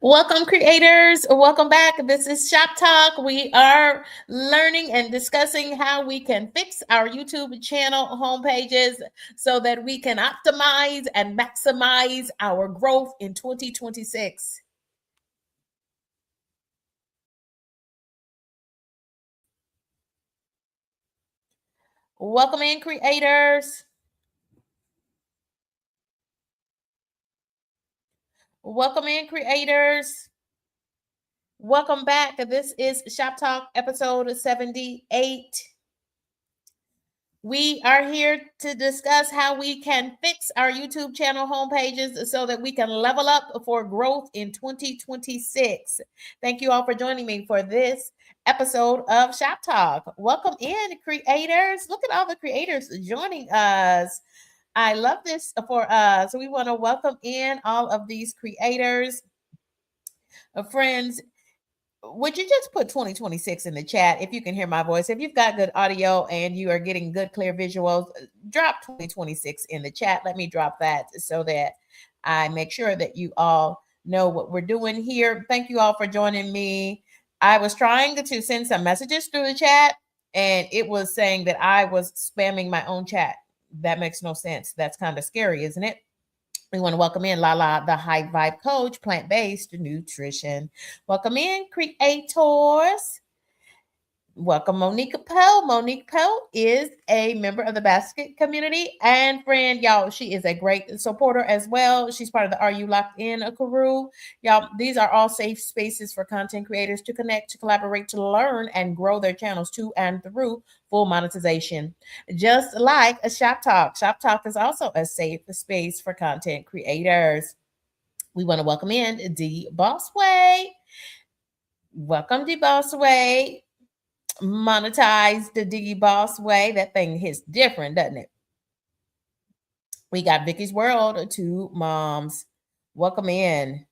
Welcome, creators. Welcome back. This is Shop Talk. We are learning and discussing how we can fix our YouTube channel homepages so that we can optimize and maximize our growth in 2026. Welcome in, creators. Welcome in, creators. Welcome back. This is Shop Talk episode 78. We are here to discuss how we can fix our YouTube channel homepages so that we can level up for growth in 2026. Thank you all for joining me for this episode of Shop Talk. Welcome in, creators. Look at all the creators joining us. I love this for us. So we want to welcome in all of these creators, friends. Would you just put 2026 in the chat if you can hear my voice? If you've got good audio and you are getting good, clear visuals, drop 2026 in the chat. Let me drop that so that I make sure that you all know what we're doing here. Thank you all for joining me. I was trying to send some messages through the chat, and it was saying that I was spamming my own chat. That makes no sense. That's kind of scary, isn't it? We want to welcome in Lala, the high vibe coach, plant-based nutrition. Welcome in, creators. Welcome, Monique Poe. Monique Poe is a member of the basket community and friend. Y'all, she is a great supporter as well. She's part of the Are You Locked In crew. Y'all, these are all safe spaces for content creators to connect, to collaborate, to learn, and grow their channels to and through full monetization. Just like a Shop Talk. Shop Talk is also a safe space for content creators. We want to welcome in D Bossway. Welcome, D Bossway. Monetize the Diggy Boss way. That thing hits different, doesn't it? We got Vicky's World, two moms. Welcome in.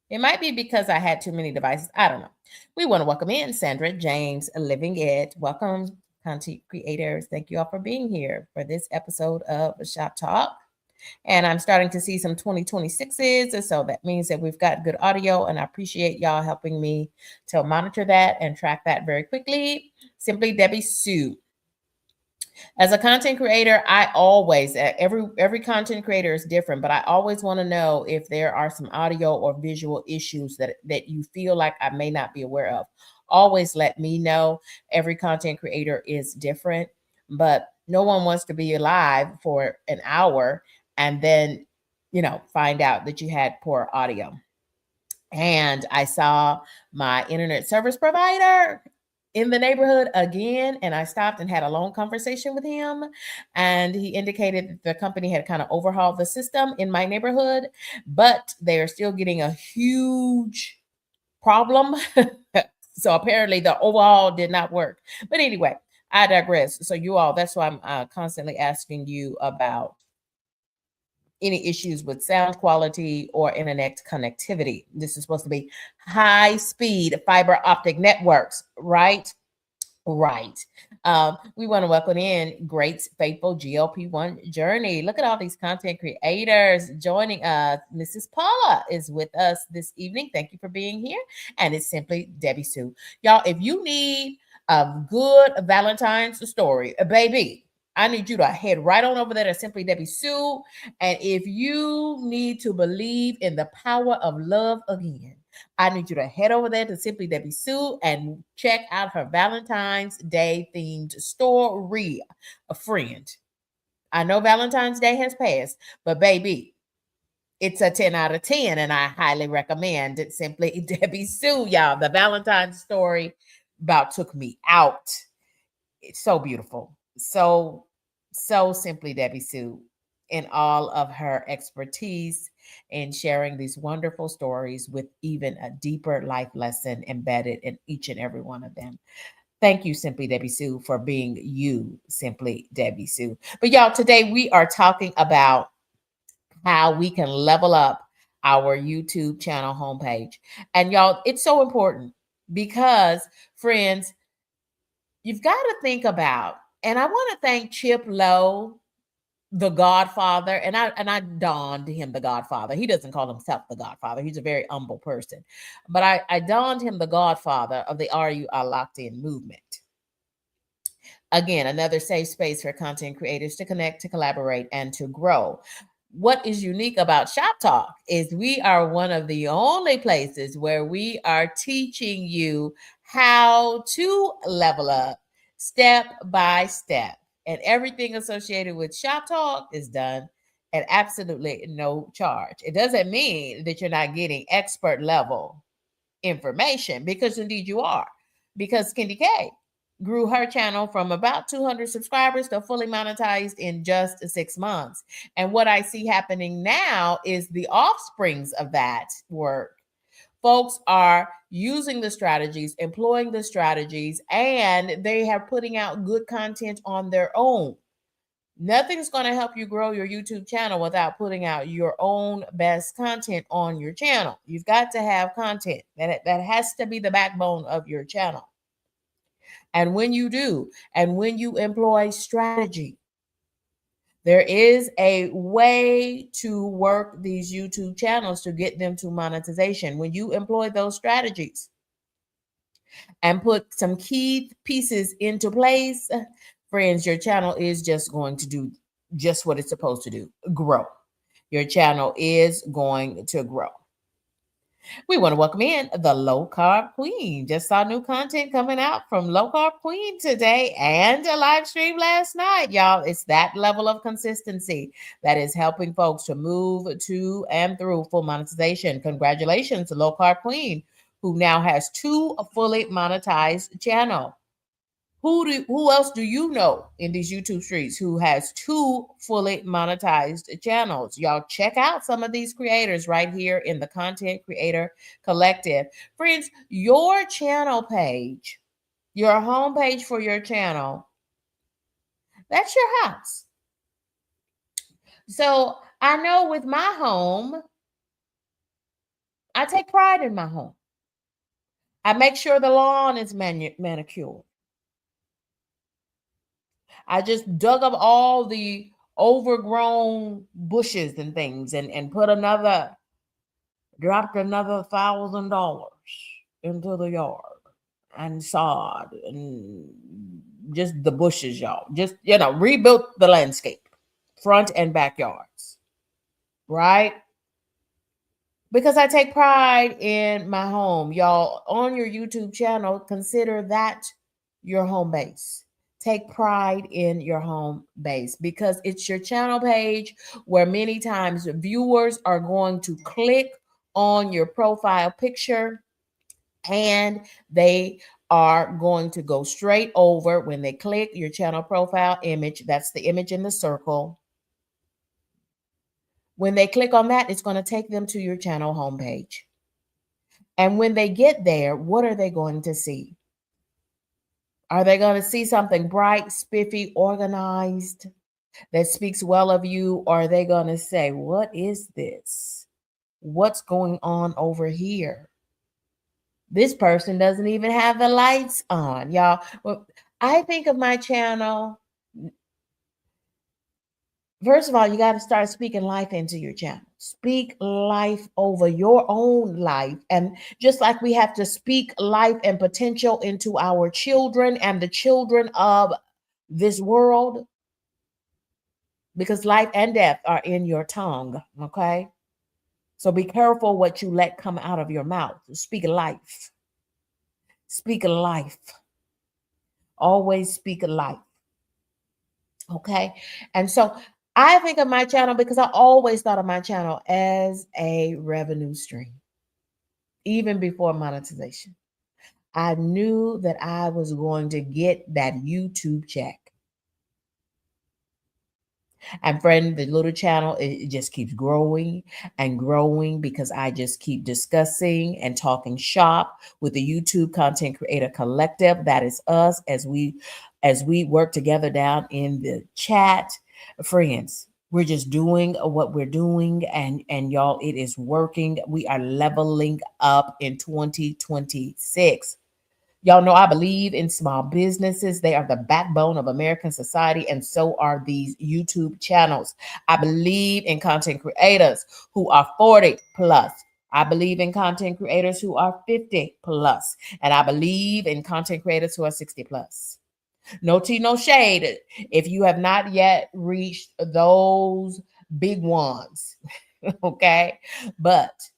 It might be because I had too many devices. I don't know. We want to welcome in Sandra James, Living It. Welcome, content creators. Thank you all for being here for this episode of Shop Talk. And I'm starting to see some 2026s. So that means that we've got good audio, and I appreciate y'all helping me to monitor that and track that very quickly. Simply Debbie Sue. As a content creator, I always, every content creator is different, but I always want to know if there are some audio or visual issues that you feel like I may not be aware of. Always let me know. Every content creator is different, but no one wants to be live for an hour and then, find out that you had poor audio. And I saw my internet service provider in the neighborhood again, and I stopped and had a long conversation with him, and he indicated that the company had kind of overhauled the system in my neighborhood, but they're still getting a huge problem. So apparently the overhaul did not work. But anyway, I digress. So you all, that's why I'm constantly asking you about any issues with sound quality or internet connectivity. This is supposed to be high speed fiber optic networks, right? Right. We want to welcome in Great Faithful GLP-1 Journey. Look at all these content creators joining us. Mrs. Paula is with us this evening. Thank you for being here. And it's simply Debbie Sue. Y'all, if you need a good Valentine's story, baby, I need you to head right on over there to Simply Debbie Sue. And if you need to believe in the power of love again, I need you to head over there to Simply Debbie Sue and check out her Valentine's Day themed story. A friend. I know Valentine's Day has passed, but baby, it's a 10 out of 10, and I highly recommend it. Simply Debbie Sue, y'all. The Valentine's story about took me out. It's so beautiful. So Simply Debbie Sue in all of her expertise in sharing these wonderful stories with even a deeper life lesson embedded in each and every one of them. Thank you, Simply Debbie Sue, for being you, Simply Debbie Sue. But y'all, today we are talking about how we can level up our YouTube channel homepage. And y'all, it's so important because, friends, you've got to think about, and I want to thank Chip Lowe the Godfather, and I donned him the Godfather. He doesn't call himself the Godfather. He's a very humble person. But I donned him the Godfather of the Are You Are Locked In movement. Again, another safe space for content creators to connect, to collaborate, and to grow. What is unique about ShopTalk is we are one of the only places where we are teaching you how to level up step by step. And everything associated with ShopTalk is done at absolutely no charge. It doesn't mean that you're not getting expert level information, because indeed you are. Because Kendi K grew her channel from about 200 subscribers to fully monetized in just 6 months. And what I see happening now is the offsprings of that work. Folks are using the strategies, employing the strategies, and they are putting out good content on their own. Nothing's going to help you grow your YouTube channel without putting out your own best content on your channel. You've got to have content. That has to be the backbone of your channel. And when you do, and when you employ strategy, there is a way to work these YouTube channels to get them to monetization. When you employ those strategies and put some key pieces into place, friends, your channel is just going to do just what it's supposed to do, grow. Your channel is going to grow. We want to welcome in the Low Carb Queen. Just saw new content coming out from Low Carb Queen today and a live stream last night, y'all. It's that level of consistency that is helping folks to move to and through full monetization. Congratulations to Low Carb Queen, who now has 2 fully monetized channels. Who else do you know in these YouTube streets who has 2 fully monetized channels? Y'all check out some of these creators right here in the Content Creator Collective. Friends, your channel page, your homepage for your channel, that's your house. So I know with my home, I take pride in my home. I make sure the lawn is manicured. I just dug up all the overgrown bushes and things and dropped another $1,000 into the yard and sod and just the bushes, y'all. Just, rebuilt the landscape, front and backyards, right? Because I take pride in my home. Y'all, on your YouTube channel, consider that your home base. Take pride in your home base because it's your channel page where many times viewers are going to click on your profile picture and they are going to go straight over when they click your channel profile image. That's the image in the circle. When they click on that, it's going to take them to your channel homepage. And when they get there, what are they going to see? Are they going to see something bright, spiffy, organized that speaks well of you? Or are they going to say, what is this? What's going on over here? This person doesn't even have the lights on, y'all. Well, I think of my channel. First of all, you got to start speaking life into your channel. Speak life over your own life. And just like we have to speak life and potential into our children and the children of this world, because life and death are in your tongue, okay? So be careful what you let come out of your mouth. Speak life. Speak life. Always speak life. Okay? And so I think of my channel because I always thought of my channel as a revenue stream, even before monetization. I knew that I was going to get that YouTube check. And friend, the little channel, it just keeps growing and growing because I just keep discussing and talking shop with the YouTube Content Creator Collective. That is us as we work together down in the chat. Friends, we're just doing what we're doing and y'all, it is working. We are leveling up in 2026. Y'all know I believe in small businesses. They are the backbone of American society, and so are these YouTube channels. I believe in content creators who are 40 plus. I believe in content creators who are 50 plus. And I believe in content creators who are 60 plus. No tea, no shade. If you have not yet reached those big ones, okay? But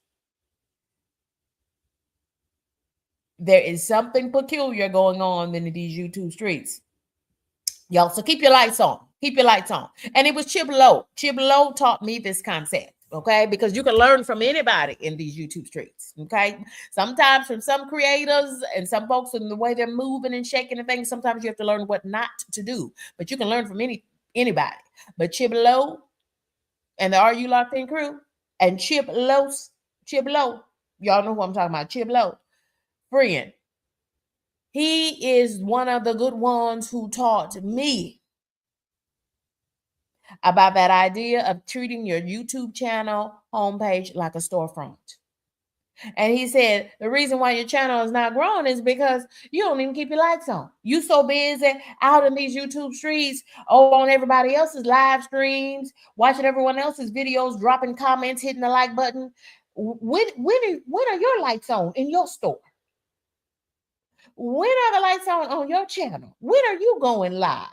there is something peculiar going on in these YouTube streets. Y'all, so keep your lights on. Keep your lights on. And it was Chip Lowe. Chip Lowe taught me this concept, okay? Because you can learn from anybody in these YouTube streets, okay? Sometimes from some creators and some folks in the way they're moving and shaking and things, sometimes you have to learn what not to do. But you can learn from anybody. But Chip Lowe and the Are You Locked In crew and Chip Lowe, y'all know who I'm talking about, Chip Lowe, friend. He is one of the good ones who taught me about that idea of treating your YouTube channel homepage like a storefront. And he said the reason why your channel is not growing is because you don't even keep your lights on. You so busy out in these YouTube streets, on everybody else's live streams, watching everyone else's videos, dropping comments, hitting the like button. When are your lights on in your store? When are the lights on your channel? When are you going live?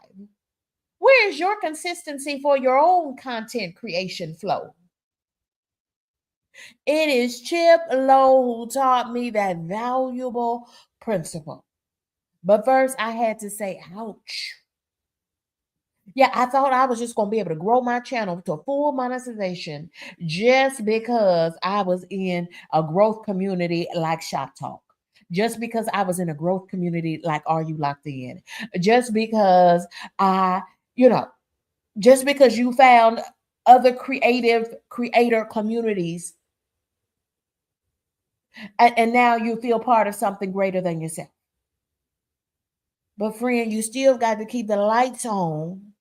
Where is your consistency for your own content creation flow? It is Chip Lowe who taught me that valuable principle. But first, I had to say, ouch. Yeah, I thought I was just going to be able to grow my channel to full monetization just because I was in a growth community like ShopTalk. Just because I was in a growth community like Are You Locked In? Just because just because you found other creator communities and now you feel part of something greater than yourself. But friend, you still got to keep the lights on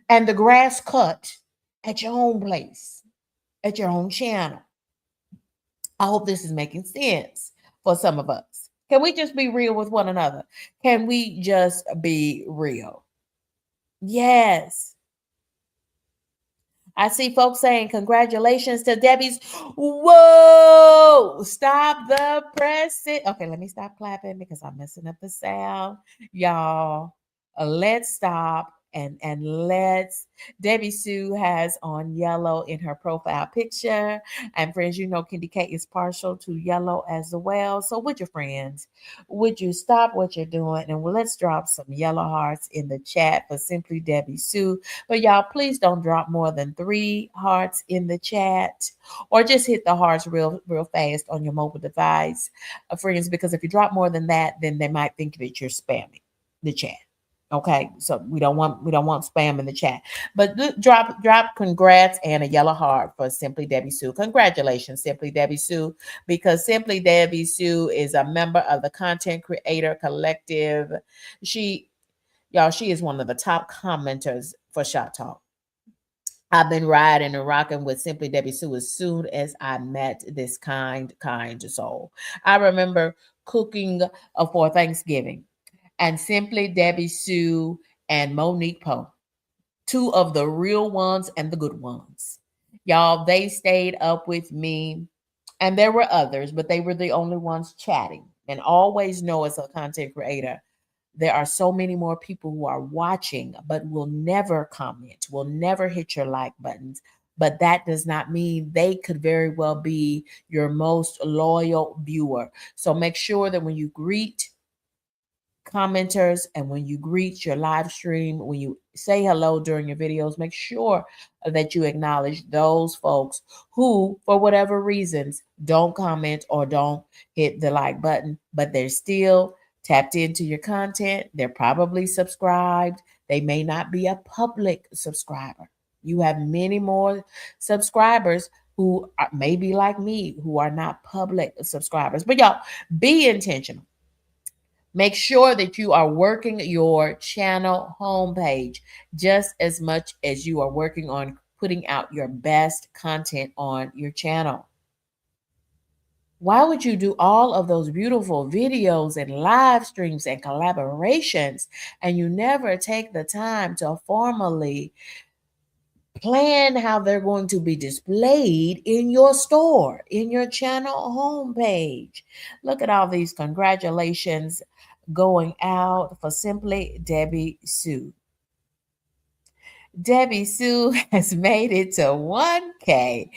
and the grass cut at your own place, at your own channel. I hope this is making sense for some of us. Can we just be real with one another? Can we just be real? Yes. I see folks saying congratulations to Debbie's. Whoa, stop the pressing. Okay, let me stop clapping because I'm messing up the sound. Y'all, let's stop and let's. Debbie Sue has on yellow in her profile picture. And friends, you know Candy K is partial to yellow as well. So would your friends, would you stop what you're doing and let's drop some yellow hearts in the chat for Simply Debbie Sue. But y'all, please don't drop more than 3 hearts in the chat, or just hit the hearts real fast on your mobile device, friends, because if you drop more than that, then they might think that you're spamming the chat. Okay, so we don't want spam in the chat. But drop congrats and a yellow heart for Simply Debbie Sue. Congratulations, Simply Debbie Sue, because Simply Debbie Sue is a member of the Content Creator Collective. She is one of the top commenters for Shop Talk. I've been riding and rocking with Simply Debbie Sue as soon as I met this kind soul. I remember cooking for Thanksgiving, and Simply Debbie Sue and Monique Poe, 2 of the real ones and the good ones. Y'all, they stayed up with me, and there were others, but they were the only ones chatting. And always know, as a content creator, there are so many more people who are watching, but will never comment, will never hit your like buttons. But that does not mean they could very well be your most loyal viewer. So make sure that when you greet commenters and when you greet your live stream, when you say hello during your videos, make sure that you acknowledge those folks who, for whatever reasons, don't comment or don't hit the like button, but they're still tapped into your content. They're probably subscribed. They may not be a public subscriber. You have many more subscribers who may be like me, who are not public subscribers. But y'all, be intentional. Make sure that you are working your channel homepage just as much as you are working on putting out your best content on your channel. Why would you do all of those beautiful videos and live streams and collaborations and you never take the time to formally plan how they're going to be displayed in your store, in your channel homepage? Look at all these congratulations going out for Simply Debbie Sue. Debbie Sue has made it to 1K.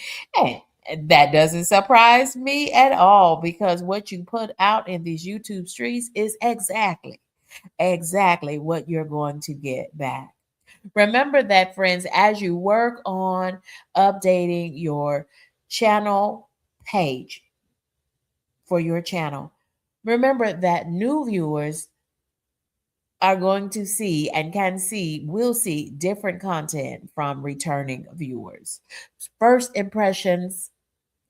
And that doesn't surprise me at all because what you put out in these YouTube streets is exactly what you're going to get back. Remember that, friends, as you work on updating your channel page for your channel, remember that new viewers are going to see and will see different content from returning viewers. First impressions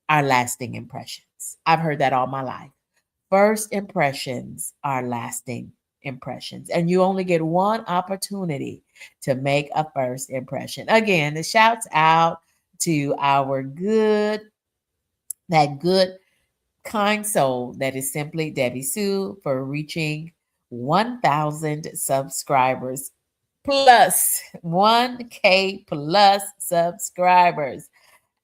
are lasting impressions. I've heard that all my life. First impressions are lasting impressions, and you only get one opportunity to make a first impression. Again, the shouts out to our good kind soul that is Simply Debbie Sue for reaching 1,000 subscribers plus 1K plus subscribers.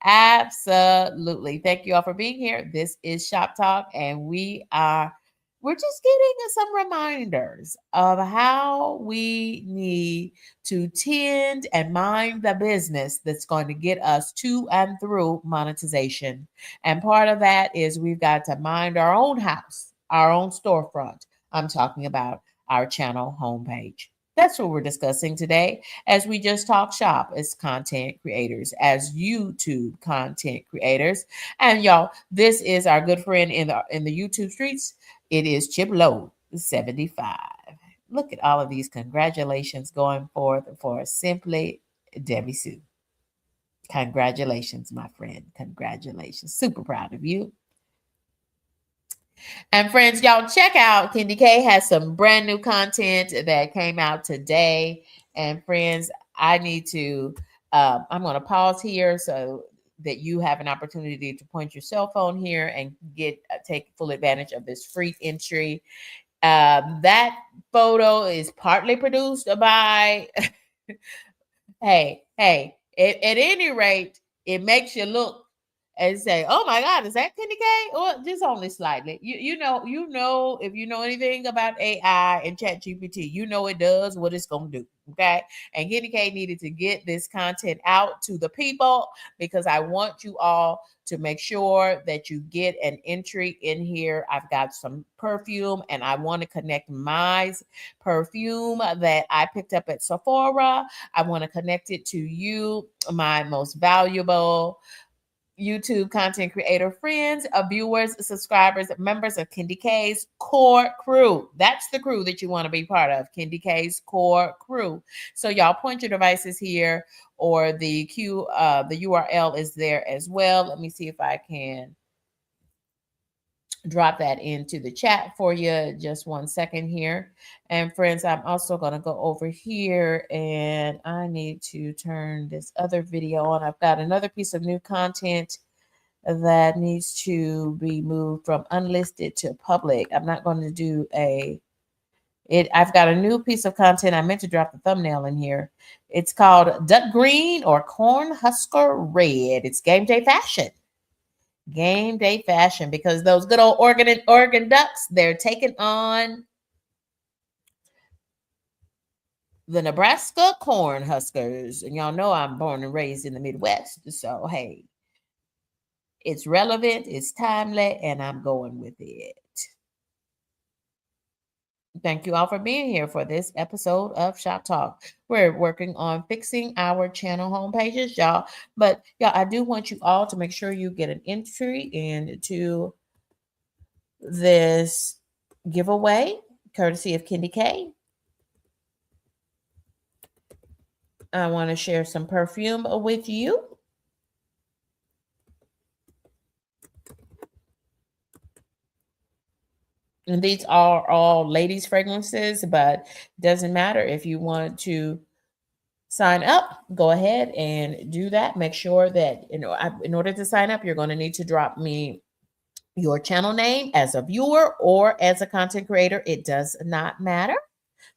Absolutely. Thank you all for being here. This is Shop Talk, and we're just getting some reminders of how we need to tend and mind the business that's going to get us to and through monetization. And part of that is we've got to mind our own house, our own storefront. I'm talking about our channel homepage. That's what we're discussing today as we just talk shop as content creators, as YouTube content creators. And y'all, this is our good friend in the YouTube streets. It is Chip Low 75. Look at all of these congratulations going forth for Simply Debbie Sue. Congratulations, my friend. Congratulations. Super proud of you. And friends, y'all check out Kendi K has some brand new content that came out today. And friends, I need to, I'm going to pause here so that you have an opportunity to point your cell phone here and take full advantage of this free entry. That photo is partly produced by, hey, at any rate, it makes you look and say, "Oh my God, is that Kenny K?" Or just only slightly. You know, if you know anything about AI and Chat GPT, you know it does what it's gonna do. Okay, and Kenny K needed to get this content out to the people because I want you all to make sure that you get an entry in here. I've got some perfume, and I want to connect my perfume that I picked up at Sephora. I want to connect it to you, my most valuable YouTube content creator friends, viewers, subscribers, members of Kendi K's core crew. That's the crew that you want to be part of, Kendi K's core crew. So y'all point your devices here, or the URL is there as well. Let me see if I can drop that into the chat for you. Just 1 second here. And friends, I'm also going to go over here and I need to turn this other video on. I've got another piece of new content that needs to be moved from unlisted to public. I'm not going to do I've got a new piece of content. I meant to drop the thumbnail in here. It's called Duck Green or Corn Husker Red. It's game day fashion. Game day fashion, because those good old Oregon Ducks, they're taking on the Nebraska Corn Huskers. And y'all know I'm born and raised in the Midwest. So, hey, it's relevant, it's timely, and I'm going with it. Thank you all for being here for this episode of Shop Talk. We're working on fixing our channel homepages, y'all. But yeah, I do want you all to make sure you get an entry into this giveaway, courtesy of Kendi K. I want to share some perfume with you. And these are all ladies' fragrances, but doesn't matter if you want to sign up, go ahead and do that. Make sure that in order to sign up, you're going to need to drop me your channel name as a viewer or as a content creator. It does not matter.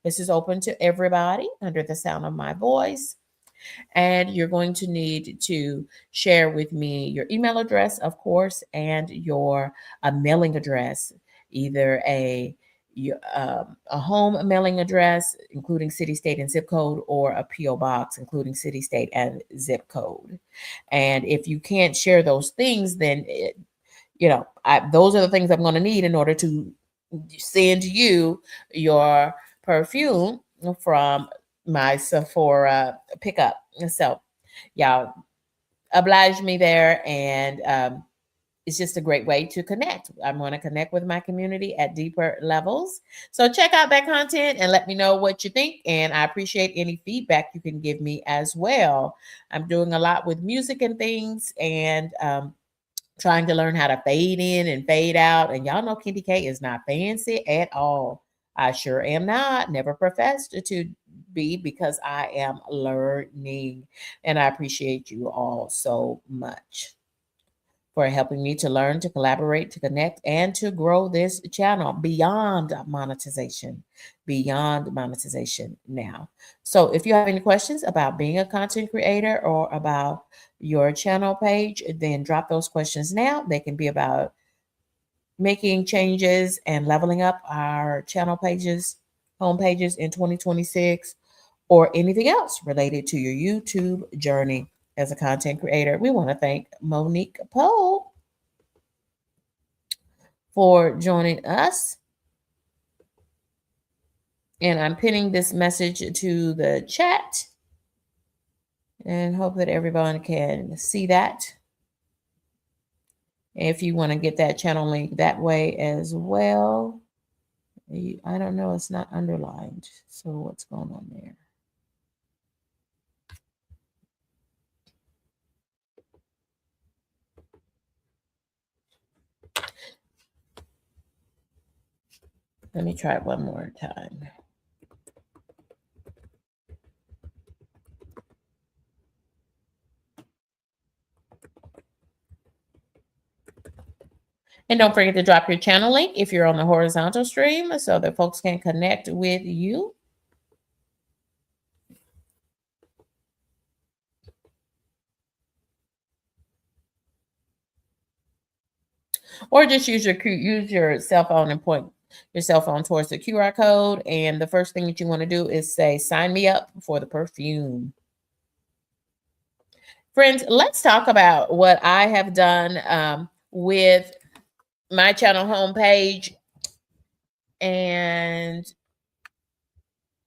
This is open to everybody under the sound of my voice. And you're going to need to share with me your email address, of course, and your mailing address, either a home mailing address, including city, state, and zip code, or a P.O. box, including city, state, and zip code. And if you can't share those things, then those are the things I'm going to need in order to send you your perfume from my Sephora pickup. So y'all oblige me there, and it's just a great way to connect. I'm going to connect with my community at deeper levels. So check out that content and let me know what you think. And I appreciate any feedback you can give me as well. I'm doing a lot with music and things, and trying to learn how to fade in and fade out. And y'all know Kendy K is not fancy at all. I sure am not. Never professed to be, because I am learning. And I appreciate you all so much for helping me to learn, to collaborate, to connect, and to grow this channel beyond monetization now. So if you have any questions about being a content creator or about your channel page, then drop those questions now. They can be about making changes and leveling up our channel pages, home pages in 2026, or anything else related to your YouTube journey as a content creator. We want to thank Monique Poe for joining us. And I'm pinning this message to the chat and hope that everyone can see that. If you want to get that channel link that way as well. I don't know, it's not underlined. So what's going on there? Let me try it one more time. And don't forget to drop your channel link if you're on the horizontal stream so that folks can connect with you. Or just use your cell phone and point your cell phone towards the QR code. And the first thing that you want to do is say, sign me up for the perfume. Friends, let's talk about what I have done with my channel homepage. And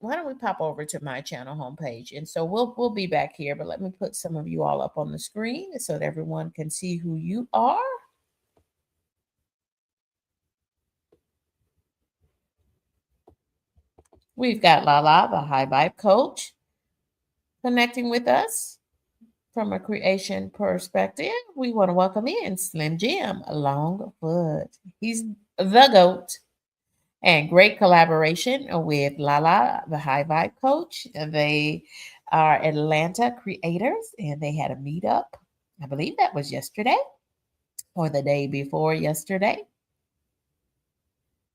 why don't we pop over to my channel homepage? And so we'll be back here, but let me put some of you all up on the screen so that everyone can see who you are. We've got Lala, the high vibe coach, connecting with us from a creation perspective. We want to welcome in Slim Jim Longfoot. He's the GOAT. And great collaboration with Lala, the high vibe coach. They are Atlanta creators, and they had a meetup. I believe that was yesterday or the day before yesterday.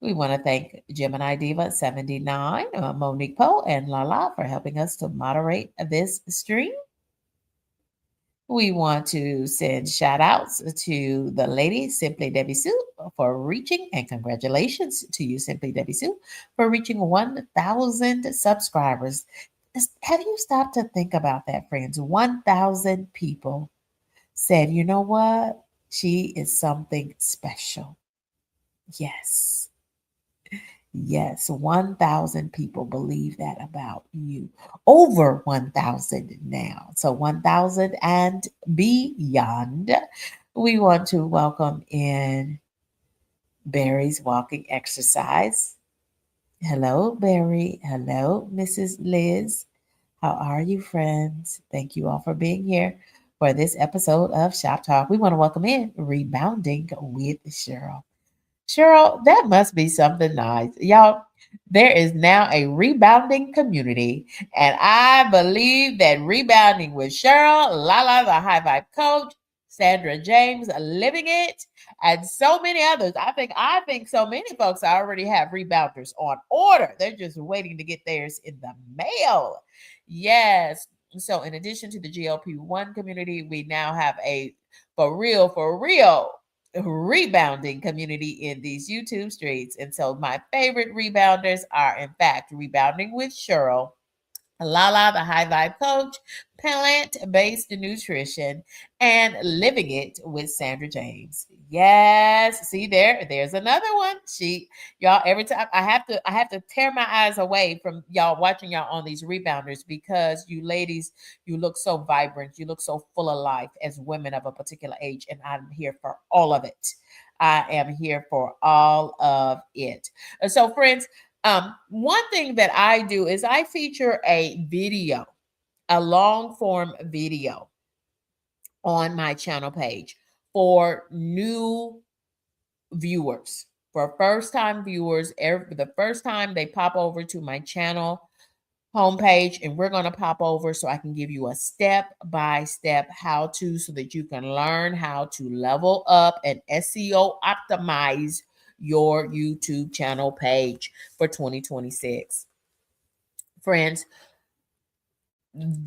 We want to thank Gemini Diva 79, Monique Poe, and Lala for helping us to moderate this stream. We want to send shout outs to the lady, Simply Debbie Sue, for reaching, and congratulations to you, Simply Debbie Sue, for reaching 1,000 subscribers. Have you stopped to think about that, friends? 1,000 people said, you know what? She is something special. Yes. Yes, 1,000 people believe that about you. Over 1,000 now. So 1,000 and beyond. We want to welcome in Barry's Walking Exercise. Hello, Barry. Hello, Mrs. Liz. How are you, friends? Thank you all for being here for this episode of Shop Talk. We want to welcome in Rebounding with Cheryl. Cheryl, that must be something nice. Y'all, there is now a rebounding community, and I believe that rebounding with Cheryl, Lala, the high vibe coach, Sandra James, Living It, and so many others. I think so many folks already have rebounders on order. They're just waiting to get theirs in the mail. Yes. So in addition to the GLP-1 community, we now have a for real rebounding community in these YouTube streets. And so my favorite rebounders are in fact Rebounding with Cheryl, Lala, the high vibe coach, plant-based nutrition, and living it with Sandra James. Yes, see there's another one. Y'all, every time I have to tear my eyes away from y'all watching y'all on these rebounders because you ladies, you look so vibrant, you look so full of life as women of a particular age, and I'm here for all of it. I am here for all of it. So, friends, one thing that I do is I feature a video, a long form video on my channel page for new viewers, for first time viewers. The first time they pop over to my channel homepage, and we're going to pop over so I can give you a step by step how to, so that you can learn how to level up and SEO optimize your YouTube channel page for 2026. Friends,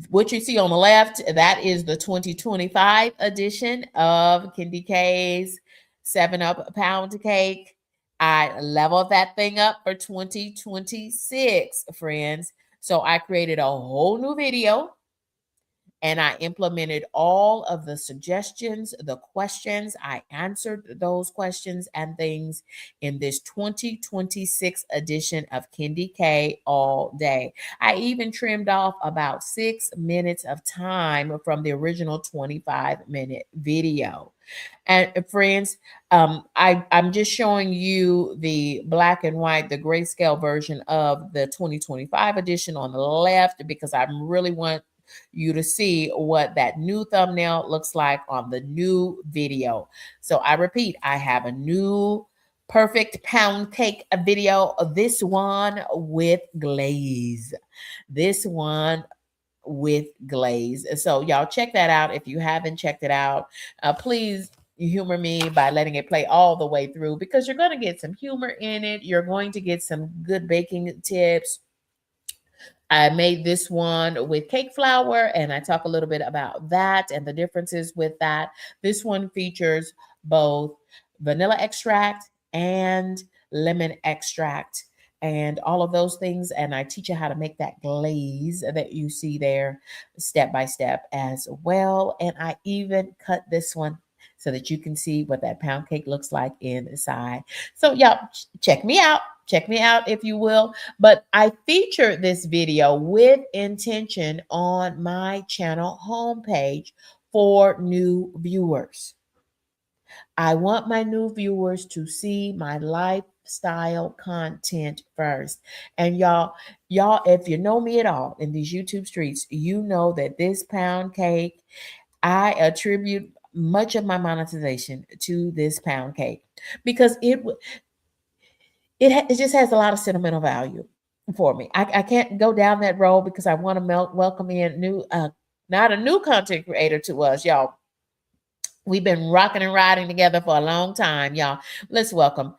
what you see on the left, that is the 2025 edition of Candy K's 7-Up Pound Cake. I leveled that thing up for 2026, friends. So I created a whole new video and I implemented all of the suggestions, the questions. I answered those questions and things in this 2026 edition of Candy K All Day. I even trimmed off about 6 minutes of time from the original 25-minute video. And friends, I'm just showing you the black and white, the grayscale version of the 2025 edition on the left, because I really want you to see what that new thumbnail looks like on the new video. So I repeat, I have a new perfect pound cake video, this one with glaze. This one with glaze. So y'all check that out. If you haven't checked it out, please humor me by letting it play all the way through, because you're going to get some humor in it. You're going to get some good baking tips. I made this one with cake flour, and I talk a little bit about that and the differences with that. This one features both vanilla extract and lemon extract and all of those things. And I teach you how to make that glaze that you see there step by step as well. And I even cut this one so that you can see what that pound cake looks like inside. So y'all check me out. Check me out if you will. But I featured this video with intention on my channel homepage for new viewers. I want my new viewers to see my lifestyle content first. And y'all, if you know me at all in these YouTube streets, you know that this pound cake, I attribute much of my monetization to this pound cake, because it just has a lot of sentimental value for me. I can't go down that road because I want to welcome in not a new content creator to us, y'all. We've been rocking and riding together for a long time, y'all. Let's welcome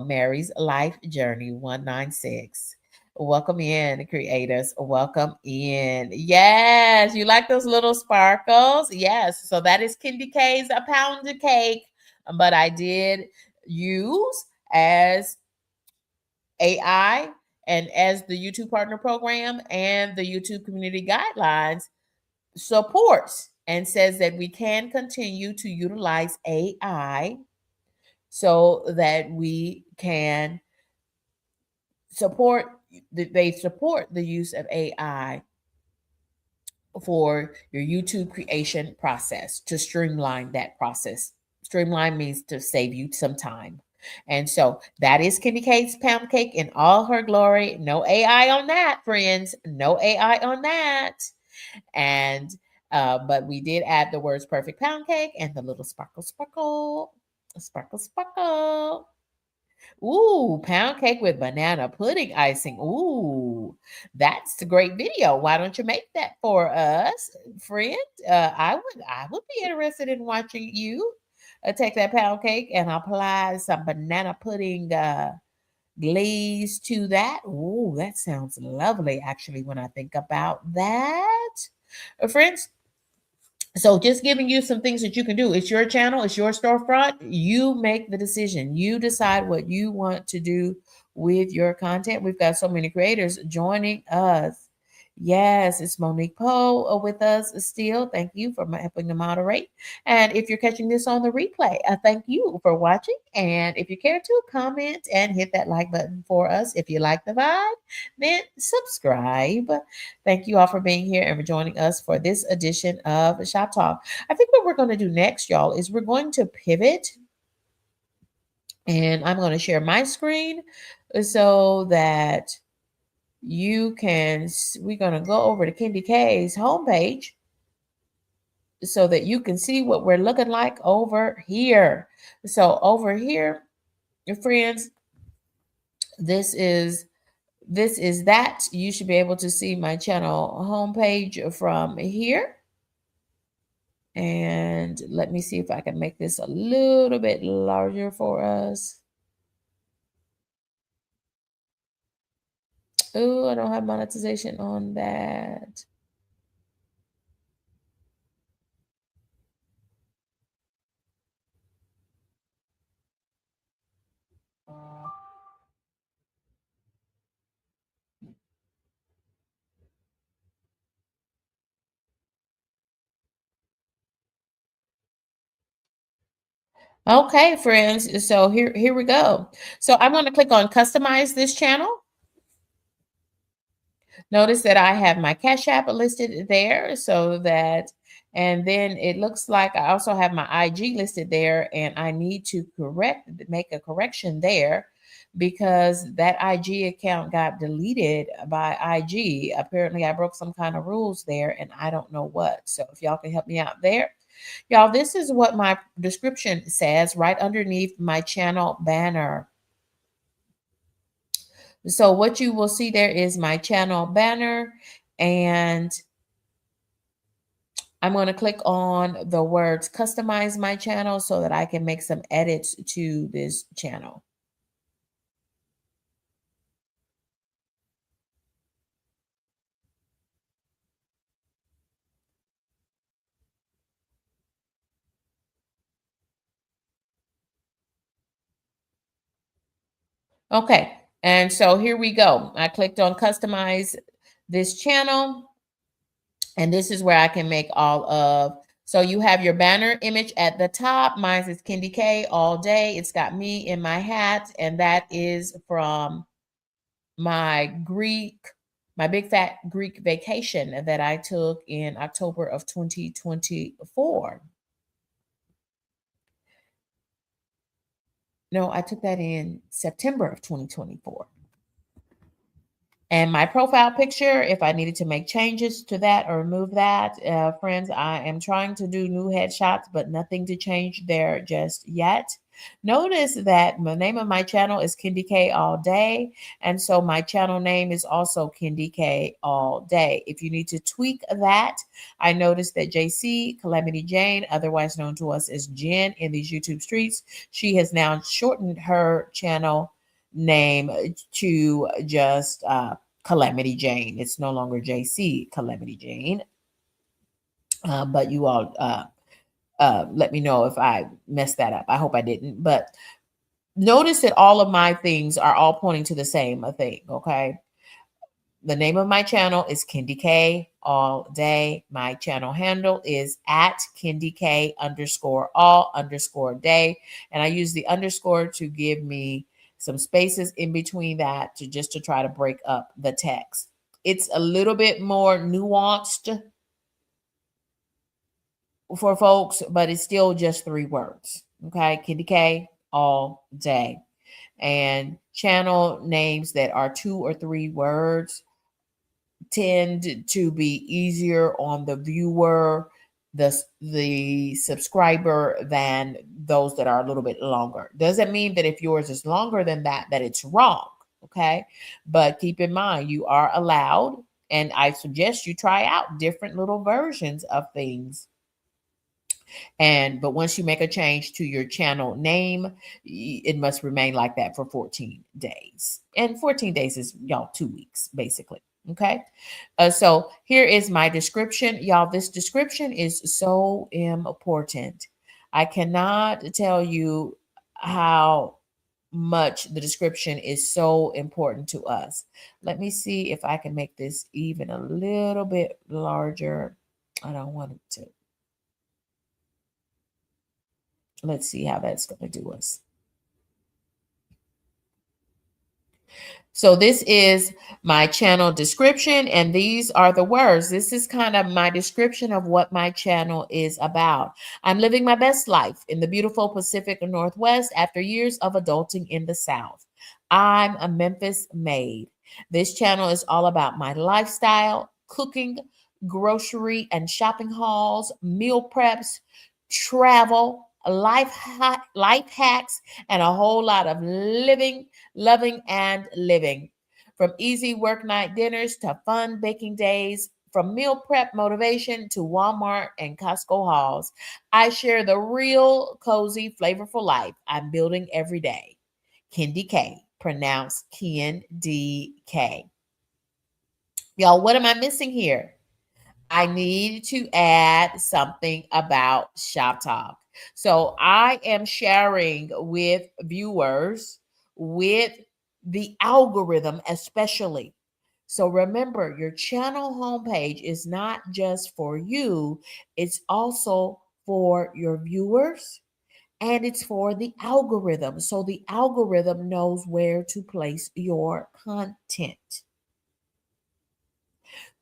Mary's Life Journey 196. Welcome in, creators. Welcome in. Yes, you like those little sparkles? Yes. So that is Candy K's a pound of cake, but I did use as AI and as the YouTube Partner Program and the YouTube Community Guidelines supports and says that we can continue to utilize AI so that we can they support the use of AI for your YouTube creation process, to streamline that process. Streamline means to save you some time. And so that is Candy K's pound cake in all her glory. No AI on that, friends. No AI on that. And but we did add the words perfect pound cake and the little sparkle, sparkle, sparkle, sparkle. Ooh, pound cake with banana pudding icing. Ooh, that's a great video. Why don't you make that for us, friend? I would be interested in watching you take that pound cake and apply some banana pudding glaze to that. Ooh, that sounds lovely. Actually, when I think about that, friends, so just giving you some things that you can do. It's your channel, it's your storefront. You make the decision. You decide what you want to do with your content. We've got so many creators joining us. Yes, it's Monique Poe with us still. Thank you for helping to moderate. And if you're catching this on the replay, thank you for watching. And if you care to comment and hit that like button for us, if you like the vibe, then subscribe. Thank you all for being here and for joining us for this edition of Shop Talk. I think what we're going to do next, y'all, is we're going to pivot and I'm going to share my screen so that we're going to go over to Kendi K's homepage so that you can see what we're looking like over here. So over here, your friends, this is that. You should be able to see my channel homepage from here. And let me see if I can make this a little bit larger for us. Oh, I don't have monetization on that. Okay, friends. So here we go. So I'm going to click on customize this channel. Notice that I have my Cash App listed there so that, and then it looks like I also have my IG listed there, and I need to make a correction there because that IG account got deleted by IG. Apparently I broke some kind of rules there and I don't know what. So if y'all can help me out there. Y'all, this is what my description says right underneath my channel banner. So what you will see there is my channel banner, and I'm going to click on the words customize my channel so that I can make some edits to this channel. Okay, and so here we go. I clicked on customize this channel, and this is where I can make all of. So you have your banner image at the top. Mine is Kendi K all day. It's got me in my hat, and that is from my big fat Greek vacation that I took in October of 2024. No, I took that in September of 2024. And my profile picture, if I needed to make changes to that or remove that, friends, I am trying to do new headshots, but nothing to change there just yet. Notice that the name of my channel is Kendi K All Day. And so my channel name is also Kendi K All Day. If you need to tweak that, I noticed that JC, Calamity Jane, otherwise known to us as Jen in these YouTube streets, she has now shortened her channel name to just Calamity Jane. It's no longer JC Calamity Jane. But you all let me know if I messed that up. I hope I didn't. But notice that all of my things are all pointing to the same thing. Okay. The name of my channel is Kendi K All Day. My channel handle is at Kendi K _all_day. And I use the underscore to give me some spaces in between that to try to break up the text. It's a little bit more nuanced for folks, but it's still just 3 words. Okay. Kendi K All Day. And channel names that are 2 or 3 words tend to be easier on the viewer the subscriber than those that are a little bit longer. Doesn't mean that if yours is longer than that it's wrong. Okay. But keep in mind, you are allowed, and I suggest you try out different little versions of things. But once you make a change to your channel name, it must remain like that for 14 days. And 14 days is, y'all, 2 weeks, basically. Okay. So here is my description. Y'all, this description is so important. I cannot tell you how much the description is so important to us. Let me see if I can make this even a little bit larger. I don't want it to. Let's see how that's going to do us. So this is my channel description, and these are the words. This is kind of my description of what my channel is about. I'm living my best life in the beautiful Pacific Northwest after years of adulting in the South. I'm a Memphis maid. This channel is all about my lifestyle, cooking, grocery and shopping hauls, meal preps, travel, life hacks, and a whole lot of living, loving, and living. From easy work night dinners to fun baking days, from meal prep motivation to Walmart and Costco hauls, I share the real, cozy, flavorful life I'm building every day. Kendi K, pronounced Ken D K. Y'all, what am I missing here? I need to add something about ShopTalk. So I am sharing with viewers, with the algorithm especially. So remember, your channel homepage is not just for you, it's also for your viewers, and it's for the algorithm. So the algorithm knows where to place your content.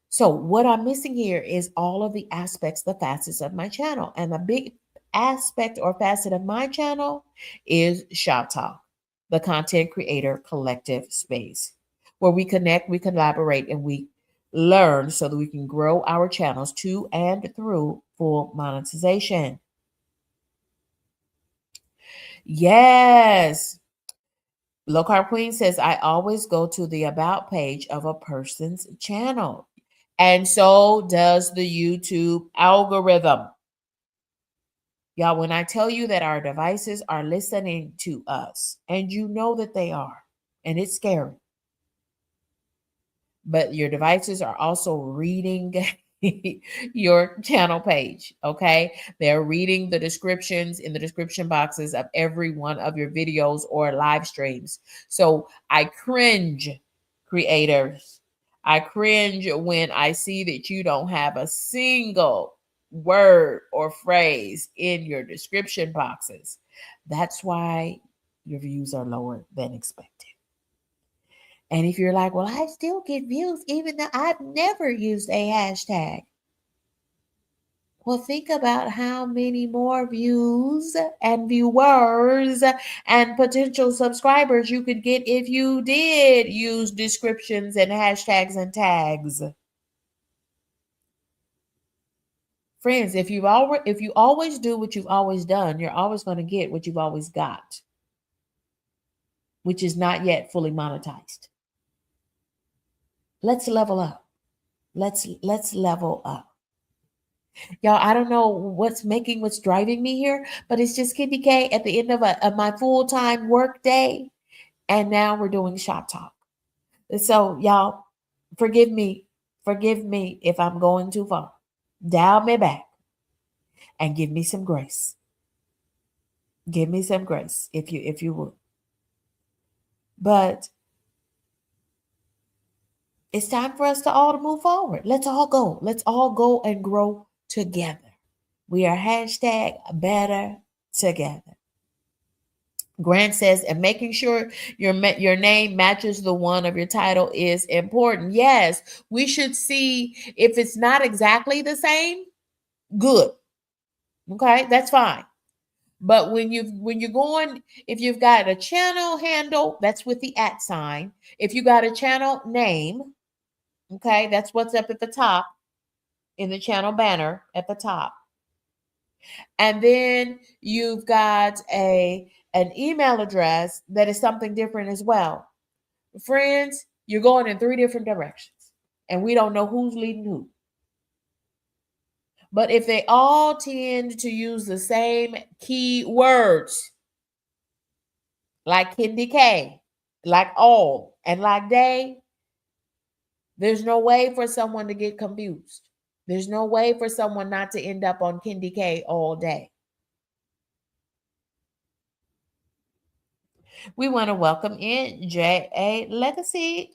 So what I'm missing here is all of the aspects, the facets of my channel. And the big aspect or facet of my channel is ShopTalk, the content creator collective space, where we connect, we collaborate, and we learn so that we can grow our channels to and through full monetization. Yes. Low Carb Queen says, I always go to the about page of a person's channel. And so does the YouTube algorithm. Y'all, when I tell you that our devices are listening to us, and you know that they are, and it's scary, but your devices are also reading your channel page, okay? They're reading the descriptions in the description boxes of every one of your videos or live streams. So I cringe, creators. I cringe when I see that you don't have a single word or phrase in your description boxes. That's why your views are lower than expected. And if you're like, well, I still get views even though I've never used a hashtag. Well, think about how many more views and viewers and potential subscribers you could get if you did use descriptions and hashtags and tags. Friends, if you always do what you've always done, you're always going to get what you've always got, which is not yet fully monetized. Let's level up. Let's level up. Y'all, I don't know what's driving me here, but it's just Kendi K at the end of my full-time work day. And now we're doing ShopTalk. So y'all, forgive me if I'm going too far. Dial me back and give me some grace. Give me some grace if you would. But it's time for us to all to move forward. Let's all go. Let's all go and grow together. We are hashtag better together. Grant says, and making sure your name matches the one of your title is important. Yes, we should see if it's not exactly the same. Good. Okay, that's fine. But when you're going, if you've got a channel handle, that's with the @ sign. If you got a channel name, okay, that's what's up at the top in the channel banner at the top. And then you've got an email address that is something different as well. Friends, you're going in 3 different directions, and we don't know who's leading who. But if they all tend to use the same key words, like Kindy K, like all, and like day, there's no way for someone to get confused. There's no way for someone not to end up on Kindy K all day. We want to welcome in J.A. Legacy.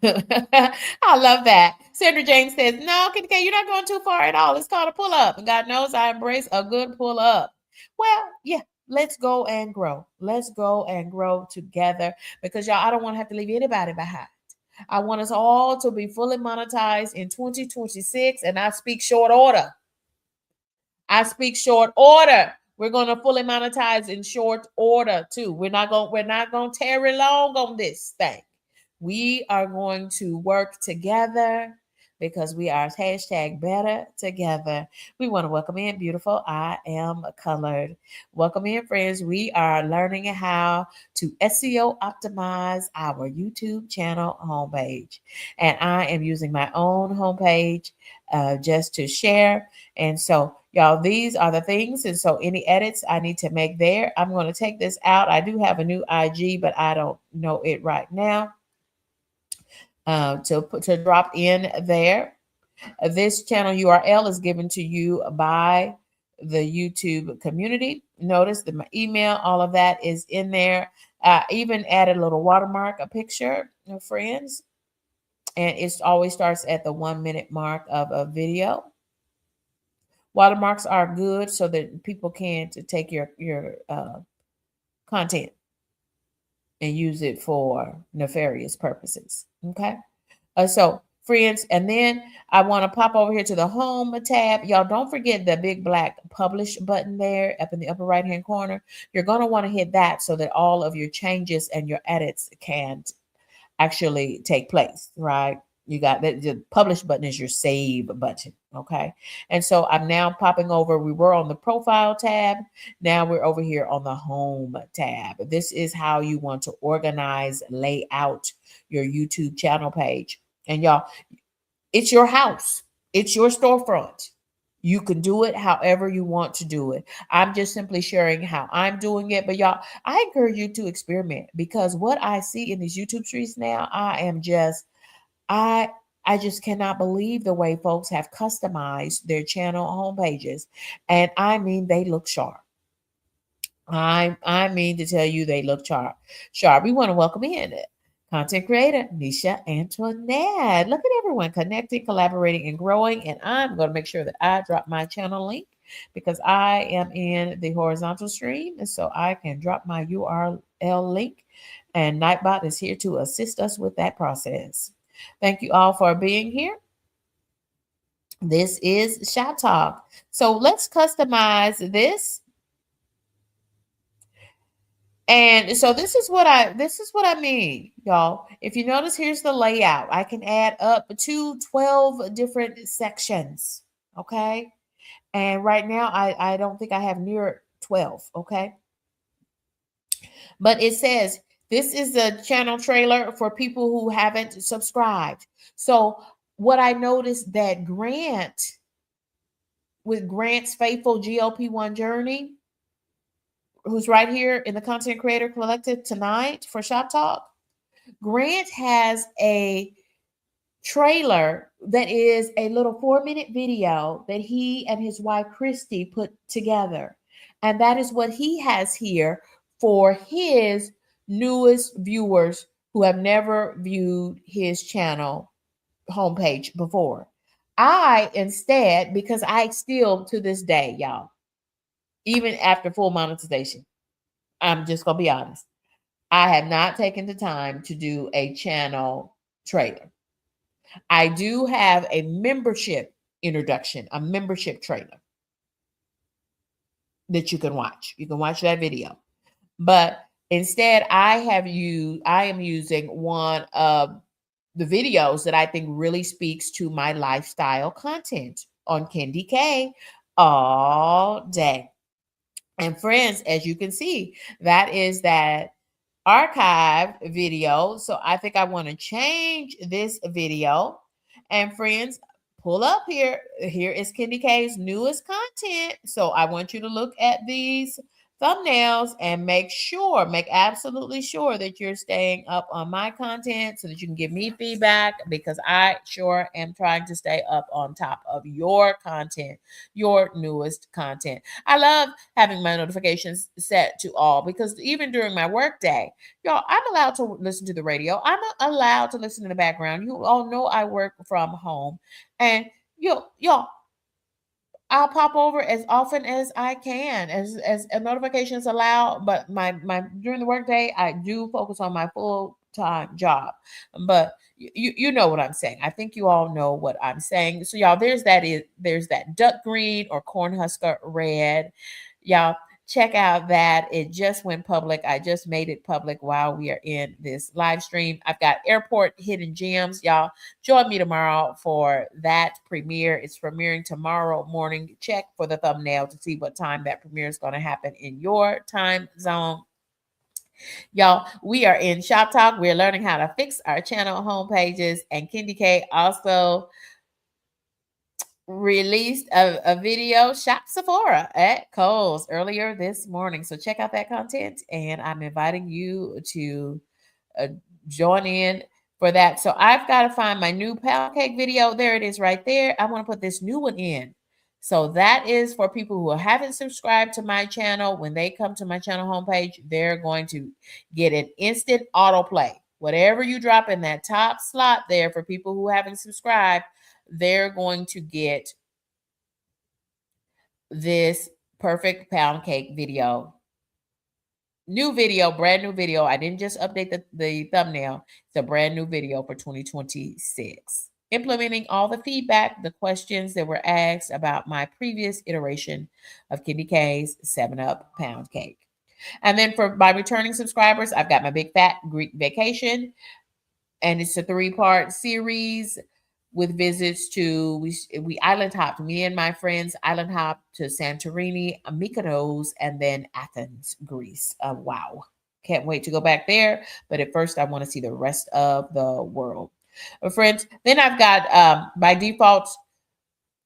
I love that. Sandra James says, no, Kindy K, you're not going too far at all. It's called a pull up. And God knows I embrace a good pull up. Well, yeah, let's go and grow. Let's go and grow together because, y'all, I don't want to have to leave anybody behind. I want us all to be fully monetized in 2026, and I speak short order. I speak short order. We're going to fully monetize in short order too. We're not going to tarry long on this thing. We are going to work together because we are #better together. We want to welcome in beautiful. I am colored. Welcome in, friends. We are learning how to SEO optimize our YouTube channel homepage. And I am using my own homepage just to share. And so, y'all, these are the things. And so any edits I need to make there, I'm going to take this out. I do have a new IG, but I don't know it right now. To drop in there. This channel URL is given to you by the YouTube community. Notice that my email, all of that is in there. Even added a little watermark, a picture, friends. And it always starts at the 1 minute mark of a video. Watermarks are good so that people can't take your content and use it for nefarious purposes. Okay. So, friends, and then I want to pop over here to the home tab. Y'all don't forget the big black publish button there up in the upper right hand corner. You're going to want to hit that so that all of your changes and your edits can actually take place, right? You got that. The publish button is your save button. Okay. And so I'm now popping over. We were on the profile tab. Now we're over here on the home tab. This is how you want to organize, lay out your YouTube channel page. And y'all, it's your house. It's your storefront. You can do it however you want to do it. I'm just simply sharing how I'm doing it. But y'all, I encourage you to experiment because what I see in these YouTube streets now, I just cannot believe the way folks have customized their channel homepages. And I mean, they look sharp. I mean to tell you they look sharp. We want to welcome in content creator Nisha Antoinette. Look at everyone connecting, collaborating, and growing. And I'm going to make sure that I drop my channel link because I am in the horizontal stream. And so I can drop my URL link. And Nightbot is here to assist us with that process. Thank you all for being here. This is ShopTalk. So let's customize this. And so this is what I mean, y'all. If you notice, here's the layout. I can add up to 12 different sections. Okay. And right now I don't think I have near 12. Okay. But it says this is a channel trailer for people who haven't subscribed. So what I noticed that Grant, with Grant's Faithful GLP-1 Journey, who's right here in the Content Creator Collective tonight for Shop Talk, Grant has a trailer that is a little 4-minute video that he and his wife Christy put together. And that is what he has here for his newest viewers who have never viewed his channel homepage before. I instead, because I still to this day, y'all, even after full monetization, I'm just going to be honest, I have not taken the time to do a channel trailer. I do have a membership introduction, a membership trailer that you can watch. You can watch that video. But instead, I am using one of the videos that I think really speaks to my lifestyle content on Candy K all day. And friends, as you can see, that is that archive video. So I think I want to change this video. And friends, pull up here. Here is Candy K's newest content. So I want you to look at these thumbnails and make absolutely sure that you're staying up on my content so that you can give me feedback, because I sure am trying to stay up on top of your content, your newest content. I love having my notifications set to all, because even during my work day, y'all, I'm allowed to listen to the radio. I'm allowed to listen in the background. You all know I work from home. And y'all, I'll pop over as often as I can, as notifications allow. But my during the workday, I do focus on my full-time job. But you know what I'm saying. I think you all know what I'm saying. So y'all, there's that duck green or cornhusker red. Y'all, check out that. It just went public. I just made it public while we are in this live stream. I've got airport hidden gems. Y'all, join me tomorrow for that premiere. It's premiering tomorrow morning. Check for the thumbnail to see what time that premiere is going to happen in your time zone. Y'all, we are in Shop Talk. We're learning how to fix our channel homepages. And Candy K also released a video, Shop Sephora at Kohl's, earlier this morning. So check out that content, and I'm inviting you to uh, join in for that. So I've got to find my new pound cake video. There it is right there. I want to put this new one in. So that is for people who haven't subscribed to my channel. When they come to my channel homepage, they're going to get an instant autoplay. Whatever you drop in that top slot there, for people who haven't subscribed, they're going to get this perfect pound cake video. New video, brand new video. I didn't just update the thumbnail. It's a brand new video for 2026. Implementing all the feedback, the questions that were asked about my previous iteration of Candy K's 7-Up pound cake. And then for my returning subscribers, I've got my Big Fat Greek Vacation. And it's a 3-part series with visits to, we island hopped, me and my friends island hopped to Santorini, Mykonos, and then Athens, Greece. Wow. Can't wait to go back there. But at first, I want to see the rest of the world. Friends, then I've got, by default,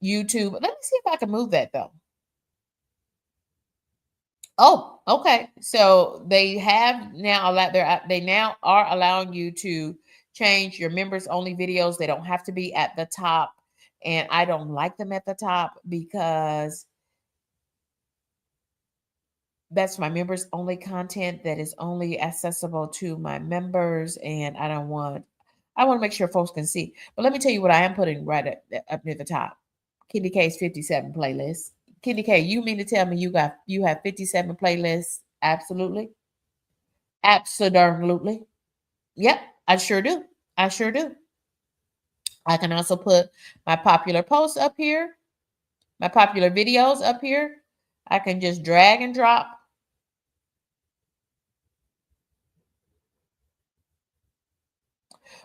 YouTube. Let me see if I can move that, though. Oh, okay. So they have now they now are allowing you to change your members only videos. They don't have to be at the top. And I don't like them at the top, because that's my members only content that is only accessible to my members. And I want to make sure folks can see. But let me tell you what I am putting right up near the top. Candy K's 57 playlist. Candy K, you mean to tell me you have 57 playlists? Absolutely. Absolutely. Yep, I sure do. I sure do. I can also put my popular posts up here, my popular videos up here. I can just drag and drop.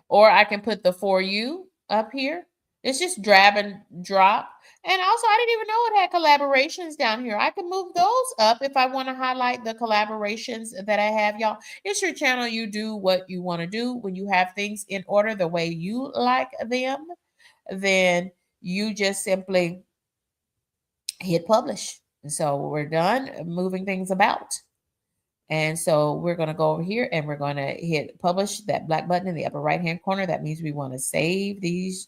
Or I can put the For You up here. It's just drag and drop. And also, I didn't even know it had collaborations down here. I can move those up if I want to highlight the collaborations that I have, y'all. It's your channel. You do what you want to do. When you have things in order the way you like them, then you just simply hit publish. And so we're done moving things about. And so we're going to go over here and we're going to hit publish, that black button in the upper right hand corner. That means we want to save these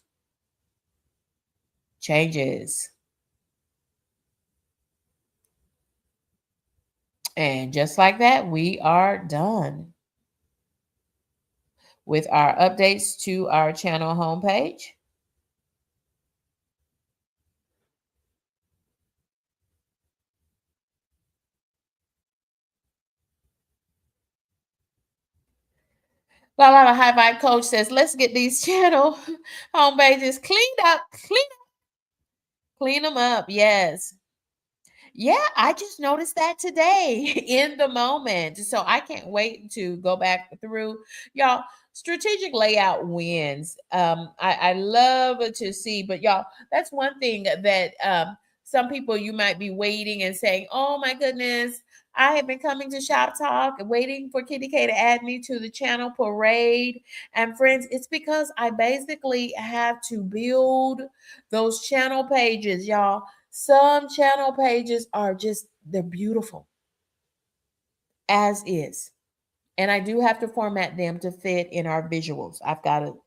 changes. And just like that, we are done with our updates to our channel homepage. La La La High Vibe Coach says, let's get these channel homepages cleaned up, clean them up. Yes. Yeah, I just noticed that today in the moment. So I can't wait to go back through. Y'all, strategic layout wins. I love to see, but y'all, that's one thing that some people, you might be waiting and saying, oh my goodness, I have been coming to Shop Talk and waiting for Kitty K to add me to the channel parade. And friends, it's because I basically have to build those channel pages, y'all. Some channel pages are just, they're beautiful as is. And I do have to format them to fit in our visuals. I've got to,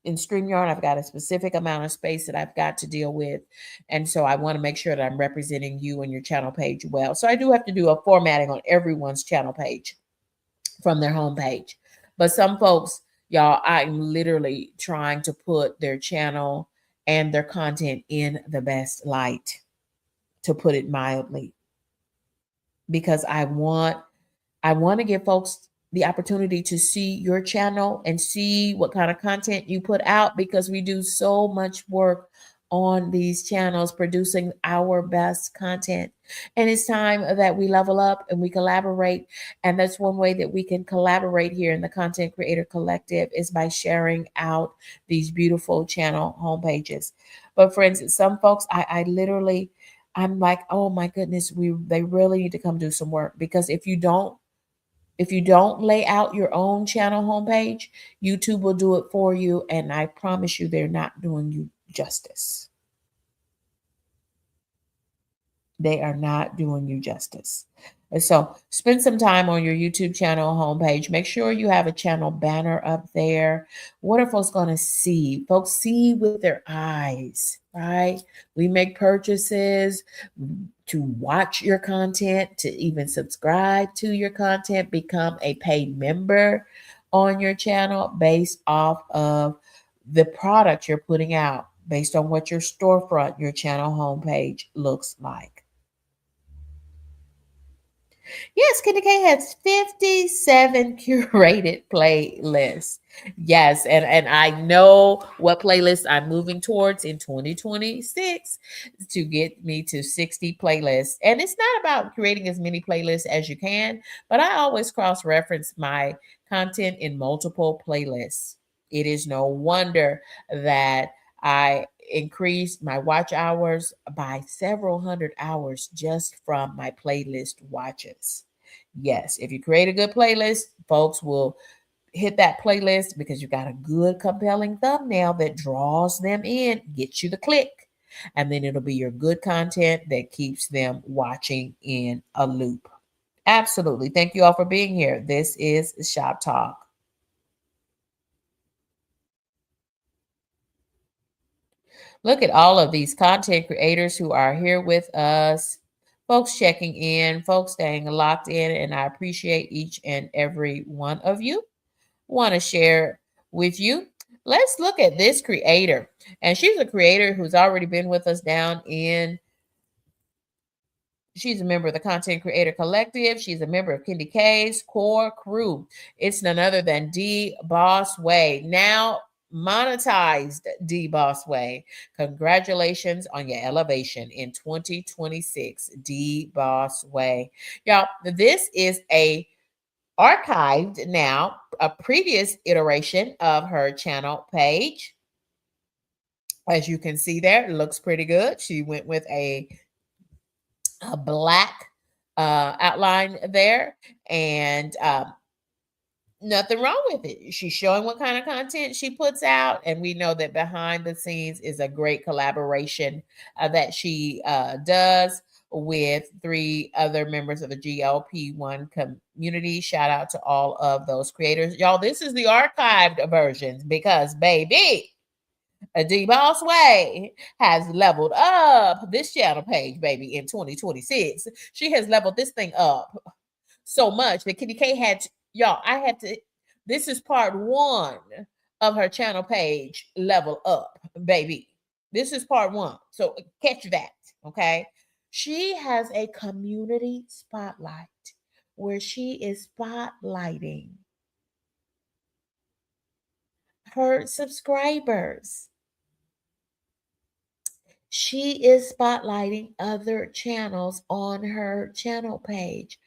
in StreamYard, I've got a specific amount of space that I've got to deal with. And so I want to make sure that I'm representing you and your channel page well. So I do have to do a formatting on everyone's channel page from their homepage. But some folks, y'all, I'm literally trying to put their channel and their content in the best light, to put it mildly, because I want to give folks the opportunity to see your channel and see what kind of content you put out, because we do so much work on these channels producing our best content. And it's time that we level up and we collaborate. And that's one way that we can collaborate here in the Content Creator Collective, is by sharing out these beautiful channel homepages. But friends, some folks, I literally, I'm like, oh my goodness, they really need to come do some work, because if you don't lay out your own channel homepage, YouTube will do it for you. And I promise you, they're not doing you justice. They are not doing you justice. And so spend some time on your YouTube channel homepage. Make sure you have a channel banner up there. What are folks going to see? Folks see with their eyes, right? We make purchases to watch your content, to even subscribe to your content, become a paid member on your channel based off of the product you're putting out, based on what your storefront, your channel homepage looks like. Yes, Kitty K has 57 curated playlists. Yes, and I know what playlist I'm moving towards in 2026 to get me to 60 playlists. And it's not about creating as many playlists as you can, but I always cross-reference my content in multiple playlists. It is no wonder that I increased my watch hours by several hundred hours just from my playlist watches. Yes, if you create a good playlist, folks will hit that playlist because you got a good, compelling thumbnail that draws them in, gets you the click, and then it'll be your good content that keeps them watching in a loop. Absolutely. Thank you all for being here. This is Shop Talk. Look at all of these content creators who are here with us, folks checking in, folks staying locked in, and I appreciate each and every one of you. Want to share with you. Let's look at this creator. And she's a creator who's already been with us down in, she's a member of the Content Creator Collective. She's a member of Kendy K's core crew. It's none other than D Boss Way. Now monetized D Boss Way. Congratulations on your elevation in 2026, D Boss Way. Y'all, this is a archived now, a previous iteration of her channel page. As you can see there, it looks pretty good. She went with a black outline there, and nothing wrong with it. She's showing what kind of content she puts out, and we know that behind the scenes is a great collaboration that she does with 3 other members of the GLP-1 community. Shout out to all of those creators. Y'all, this is the archived versions because, baby, a D-Boss Way has leveled up this channel page, baby, in 2026. She has leveled this thing up so much that Kitty K had to, y'all, I had to, this is part 1 of her channel page level up, baby. This is part 1. So catch that, okay? She has a community spotlight where she is spotlighting her subscribers. She is spotlighting other channels on her channel page.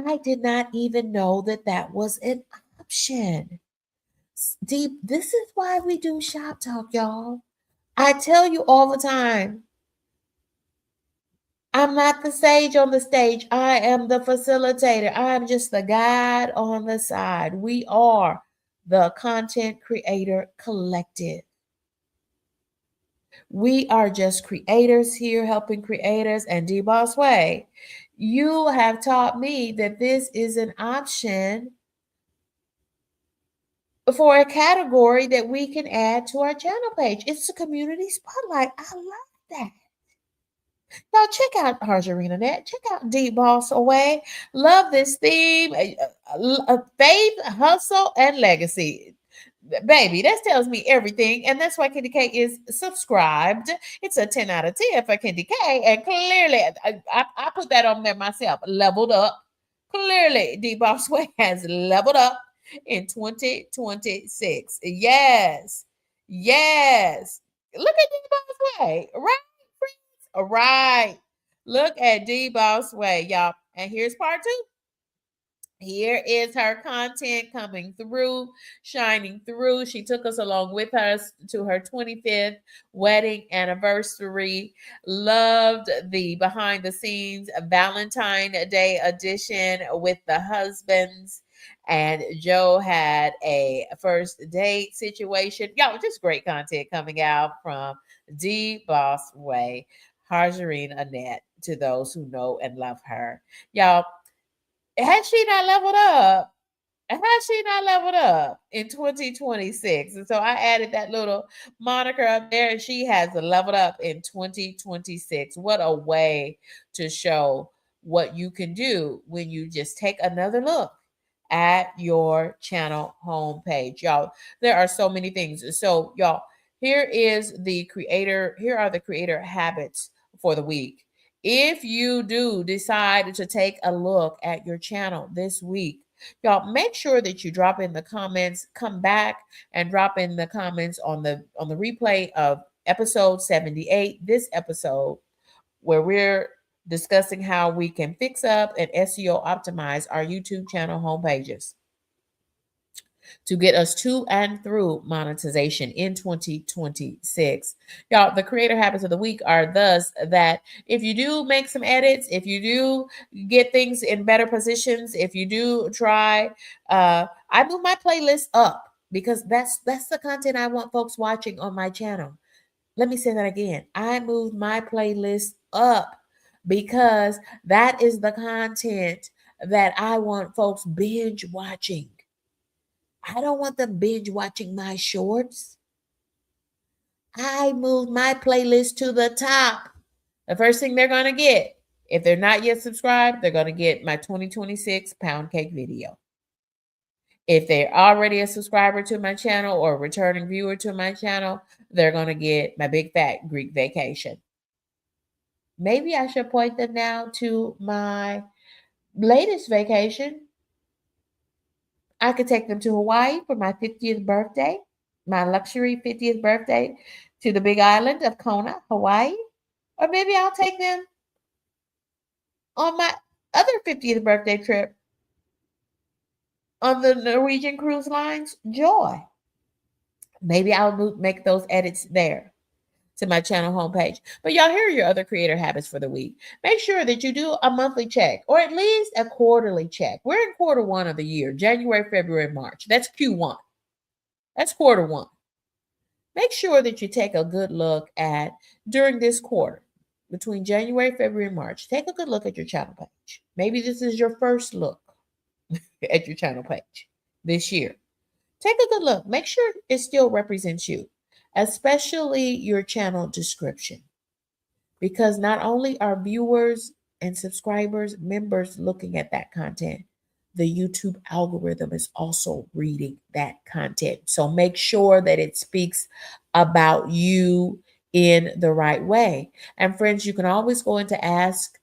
I did not even know that that was an option. Deep, this is why we do Shop Talk, y'all. I tell you all the time, I'm not the sage on the stage. I am the facilitator. I am just the guide on the side. We are the content creator collective. We are just creators here helping creators. And D-Boss Way, you have taught me that this is an option for a category that we can add to our channel page. It's a community spotlight. I love that. Now check out Harjarina Net. Check out Deep Boss Away. Love this theme. Faith, hustle, and legacy. Baby, that tells me everything. And that's why Candy K is subscribed. It's a 10 out of 10 for Candy K. And clearly, I put that on there myself. Leveled up. Clearly, D Boss Way has leveled up in 2026. Yes. Yes. Look at D Boss Way. Right? All right. Look at D Boss Way, y'all. And here's part two. Here is her content coming through, shining through. She took us along with her to her 25th wedding anniversary. Loved the behind the scenes Valentine Day edition with the husbands. And Joe had a first date situation. Y'all, just great content coming out from D Boss Way. Harjarine Annette, to those who know and love her. Y'all, had she not leveled up, in 2026? And so I added that little moniker up there, and she has leveled up in 2026. What a way to show what you can do when you just take another look at your channel homepage. Y'all, there are so many things. So, y'all, here are the creator habits for the week. If you do decide to take a look at your channel this week, y'all, make sure that you drop in the comments, come back and drop in the comments on the replay of episode 78, this episode, where we're discussing how we can fix up and SEO optimize our YouTube channel homepages to get us to and through monetization in 2026. Y'all, the creator habits of the week are thus that if you do make some edits, if you do get things in better positions, if you do try, I move my playlist up because that's the content I want folks watching on my channel. Let me say that again. I moved my playlist up because that is the content that I want folks binge watching. I don't want them binge watching my shorts. I moved my playlist to the top. The first thing they're going to get, if they're not yet subscribed, they're going to get my 2026 pound cake video. If they're already a subscriber to my channel or a returning viewer to my channel, they're going to get my big fat Greek vacation. Maybe I should point them now to my latest vacation. I could take them to Hawaii for my 50th birthday, my luxury 50th birthday, to the big island of Kona, Hawaii. Or maybe I'll take them on my other 50th birthday trip on the Norwegian Cruise Line's Joy. Maybe I'll make those edits there to my channel homepage. But y'all, here are your other creator habits for the week. Make sure that you do a monthly check or at least a quarterly check. We're in quarter one of the year, January, February, March. That's Q1. That's quarter one. Make sure that you take a good look at, during this quarter, between January, February, and March, take a good look at your channel page. Maybe this is your first look at your channel page this year. Take a good look. Make sure it still represents you, especially your channel description. Because not only are viewers and subscribers, members looking at that content, the YouTube algorithm is also reading that content. So make sure that it speaks about you in the right way. And friends, you can always go into Ask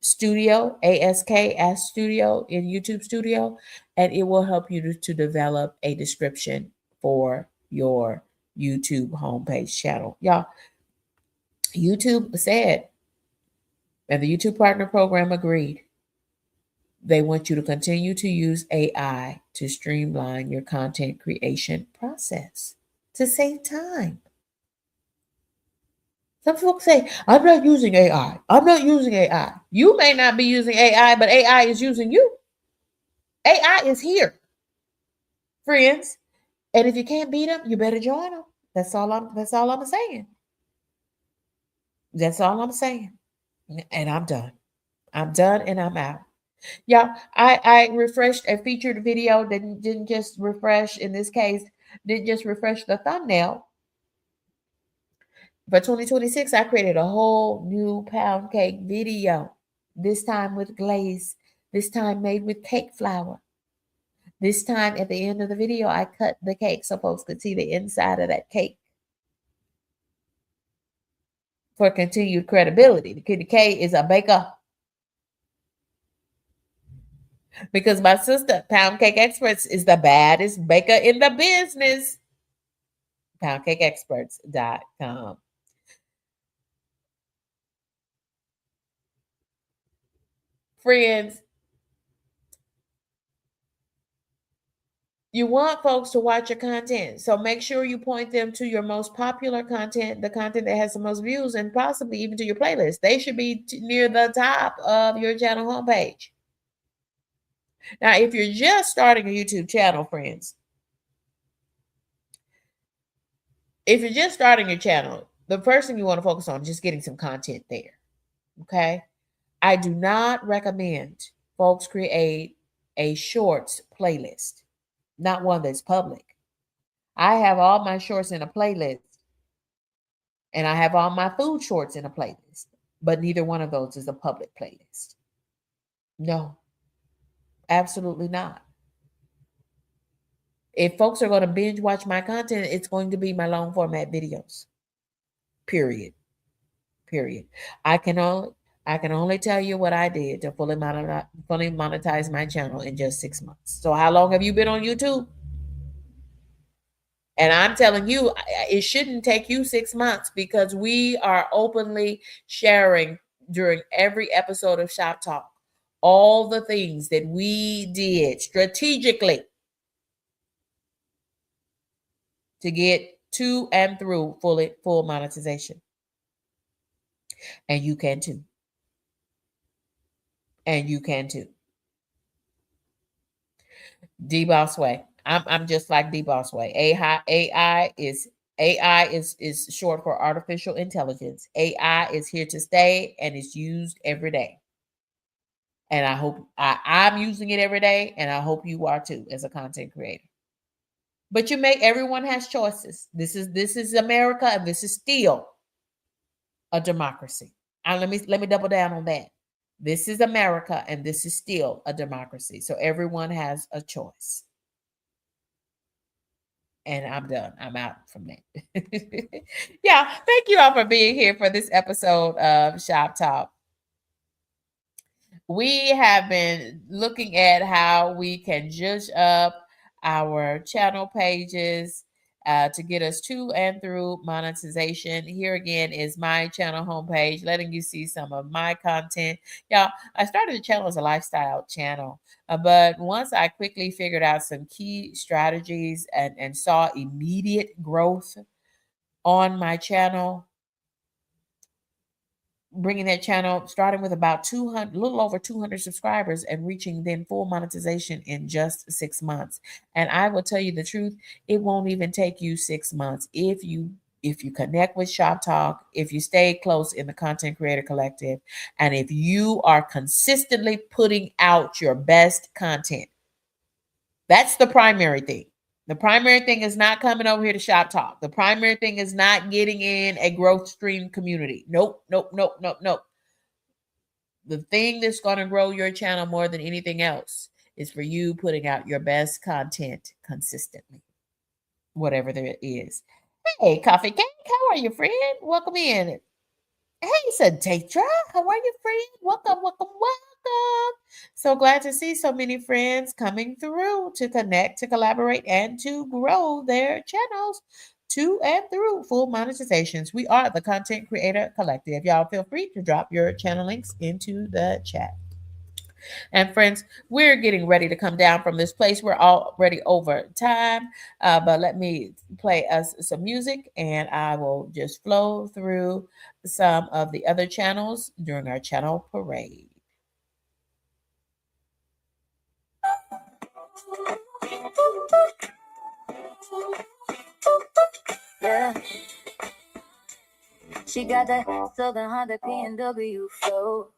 Studio, Ask Studio in YouTube Studio, and it will help you to develop a description for your YouTube homepage channel. Y'all, YouTube said, and the YouTube Partner Program agreed, They want you to continue to use AI to streamline your content creation process to save time. Some folks say, I'm not using AI. I'm not using AI. You may not be using AI, but AI is using you. AI is here, friends. And if you can't beat them, you better join them. That's all I'm saying. That's all I'm saying. And I'm done. I'm done and I'm out. Yeah, I refreshed a featured video, didn't just refresh in this case, didn't just refresh the thumbnail. For 2026, I created a whole new pound cake video. This time with glaze, this time made with cake flour. This time at the end of the video, I cut the cake so folks could see the inside of that cake for continued credibility. The Kitty K is a baker. Because my sister, Pound Cake Experts, is the baddest baker in the business. PoundCakeExperts.com. Friends, you want folks to watch your content. So make sure you point them to your most popular content, the content that has the most views, and possibly even to your playlist. They should be near the top of your channel homepage. Now, if you're just starting a YouTube channel, friends, if you're just starting your channel, the first thing you want to focus on is just getting some content there. Okay. I do not recommend folks create a shorts playlist, not one that's public. I have all my shorts in a playlist, and I have all my food shorts in a playlist, but neither one of those is a public playlist. No, absolutely not. If folks are going to binge watch my content, it's going to be my long format videos. Period. Period. I can only tell you what I did to fully monetize my channel in just 6 months. So how long have you been on YouTube? And I'm telling you, it shouldn't take you 6 months because we are openly sharing during every episode of Shop Talk all the things that we did strategically to get to and through full monetization. And you can too. And you can too. D-Boss Way. I'm just like D-Boss Way. AI is short for artificial intelligence. AI is here to stay and is used every day. And I hope I'm using it every day, and I hope you are too as a content creator. But everyone has choices. This is America, and this is still a democracy. And let me double down on that. This is America, and this is still a democracy. So everyone has a choice. And I'm done. I'm out from that. Yeah, thank you all for being here for this episode of Shop Talk. We have been looking at how we can judge up our channel pages to get us to and through monetization. Here again is my channel homepage, letting you see some of my content. Y'all, I started the channel as a lifestyle channel, but once I quickly figured out some key strategies and saw immediate growth on my channel, bringing that channel, starting with about 200, a little over 200 subscribers and reaching then full monetization in just 6 months. And I will tell you the truth, it won't even take you 6 months if you connect with Shop Talk, if you stay close in the Content Creator Collective, and if you are consistently putting out your best content. That's the primary thing. The primary thing is not coming over here to Shop Talk. The primary thing is not getting in a growth stream community. Nope. The thing that's going to grow your channel more than anything else is for you putting out your best content consistently, whatever there is. Hey, Coffee Cake, how are you, friend? Welcome in. Hey, Sadetra, how are you, friend? Welcome. So glad to see so many friends coming through to connect, to collaborate, and to grow their channels to and through full monetizations. We are the Content Creator Collective. Y'all feel free to drop your channel links into the chat. And friends, we're getting ready to come down from this place. We're already over time, but let me play us some music and I will just flow through some of the other channels during our channel parade. Yeah. She got that Southern Honda PNW flow.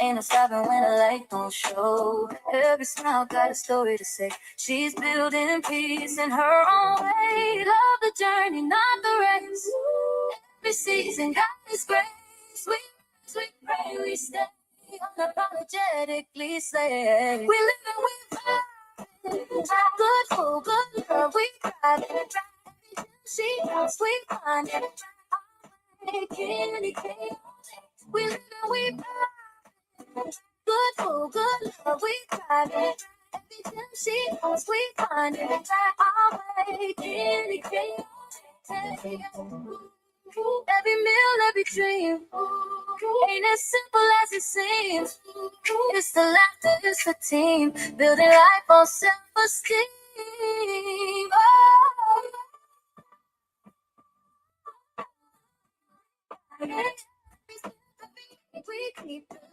Ain't no stopping when the light don't show. Every smile got a story to say. She's building peace in her own way. Love the journey, not the race. Every season got its grace. We pray, we stay unapologetically slay. We live and we vibe. Good food, good love, we thrive. She knows we find it. We live and we vibe. Good food, good love, we thrive. Everything she knows we find it. Our way, every meal, every dream ain't as simple as it seems. It's the laughter, it's the team, building life on self-esteem. Oh. We keep the light.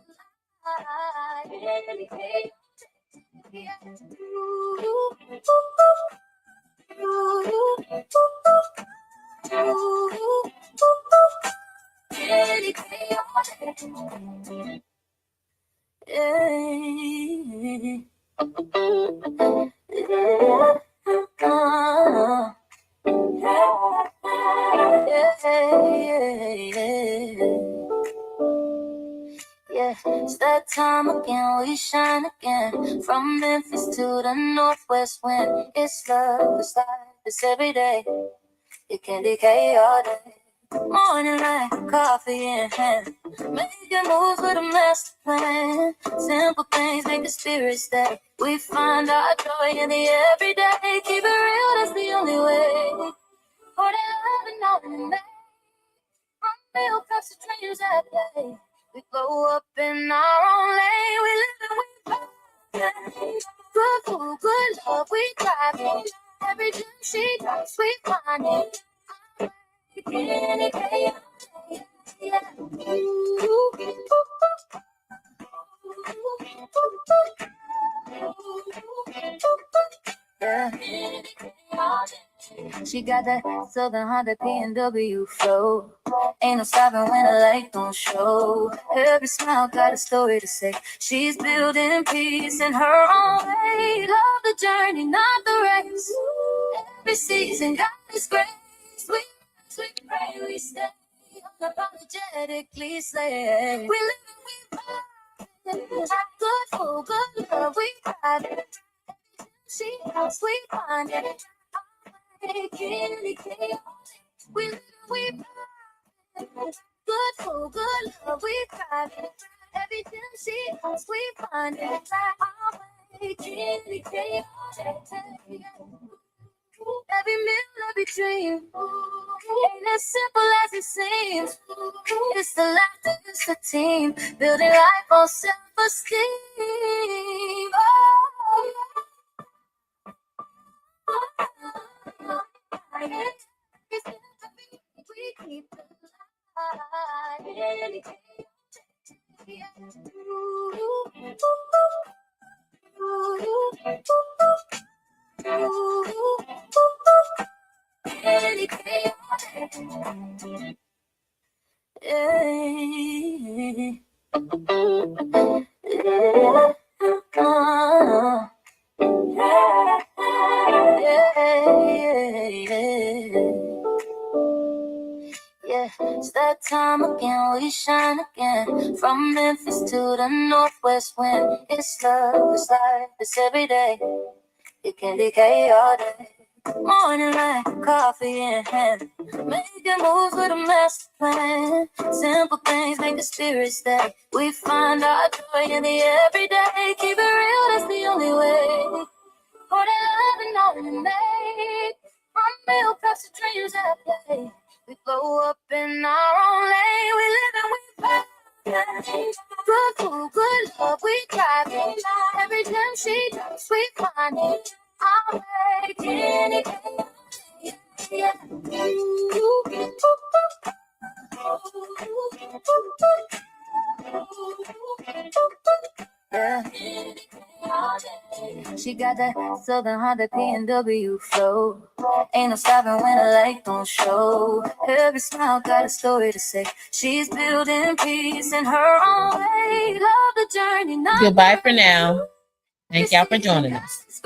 Yeah, it's that time again, we shine again. From Memphis to the Northwest wind. It's love, it's life, it's every day. It can decay all day. Morning light, coffee in hand. Making moves with a master plan. Simple things make the spirit stay. We find our joy in the everyday. Keep it real, that's the only way. For that love and all in the night. Real cups of dreams at play. We glow up in our own lane. We live and we find. Good food, good love, we thrive. Every dream she does, we find it. She got that Southern Honda PNW flow. Ain't no stopping when the light don't show. Every smile got a story to say. She's building peace in her own way. Love the journey, not the race. Every season got its grace. We pray, we stay unapologetically slay. We live and we vibe. Good food, good love, we thrive. She knows we find it. We live and we vibe. Good food, good love, we thrive. Everything she knows we find it. Our way, every meal, every dream ain't as simple as it seems. It's the laughter, it's the team, building life on self-esteem. Oh. We keep the light. Yeah, it's that time again, we shine again. From Memphis to the Northwest wind. It's love, it's life, it's every day. It can decay all day. Morning light, coffee in hand. Making moves with a master plan. Simple things make the spirit stay. We find our joy in the everyday. Keep it real, that's the only way. For that love and all in the night. From real cups of dreams at play. We glow up in our own lane. We live and we find. good food, good love, we drive it. Every time she drops, we find it. I'll make anything. Yeah. Yeah. She got that Southern Honda P&W flow. Ain't no stopping when the light don't show. Every smile got a story to say. She's building peace in her own way. Love the journey. Goodbye for now. Thank y'all for joining us.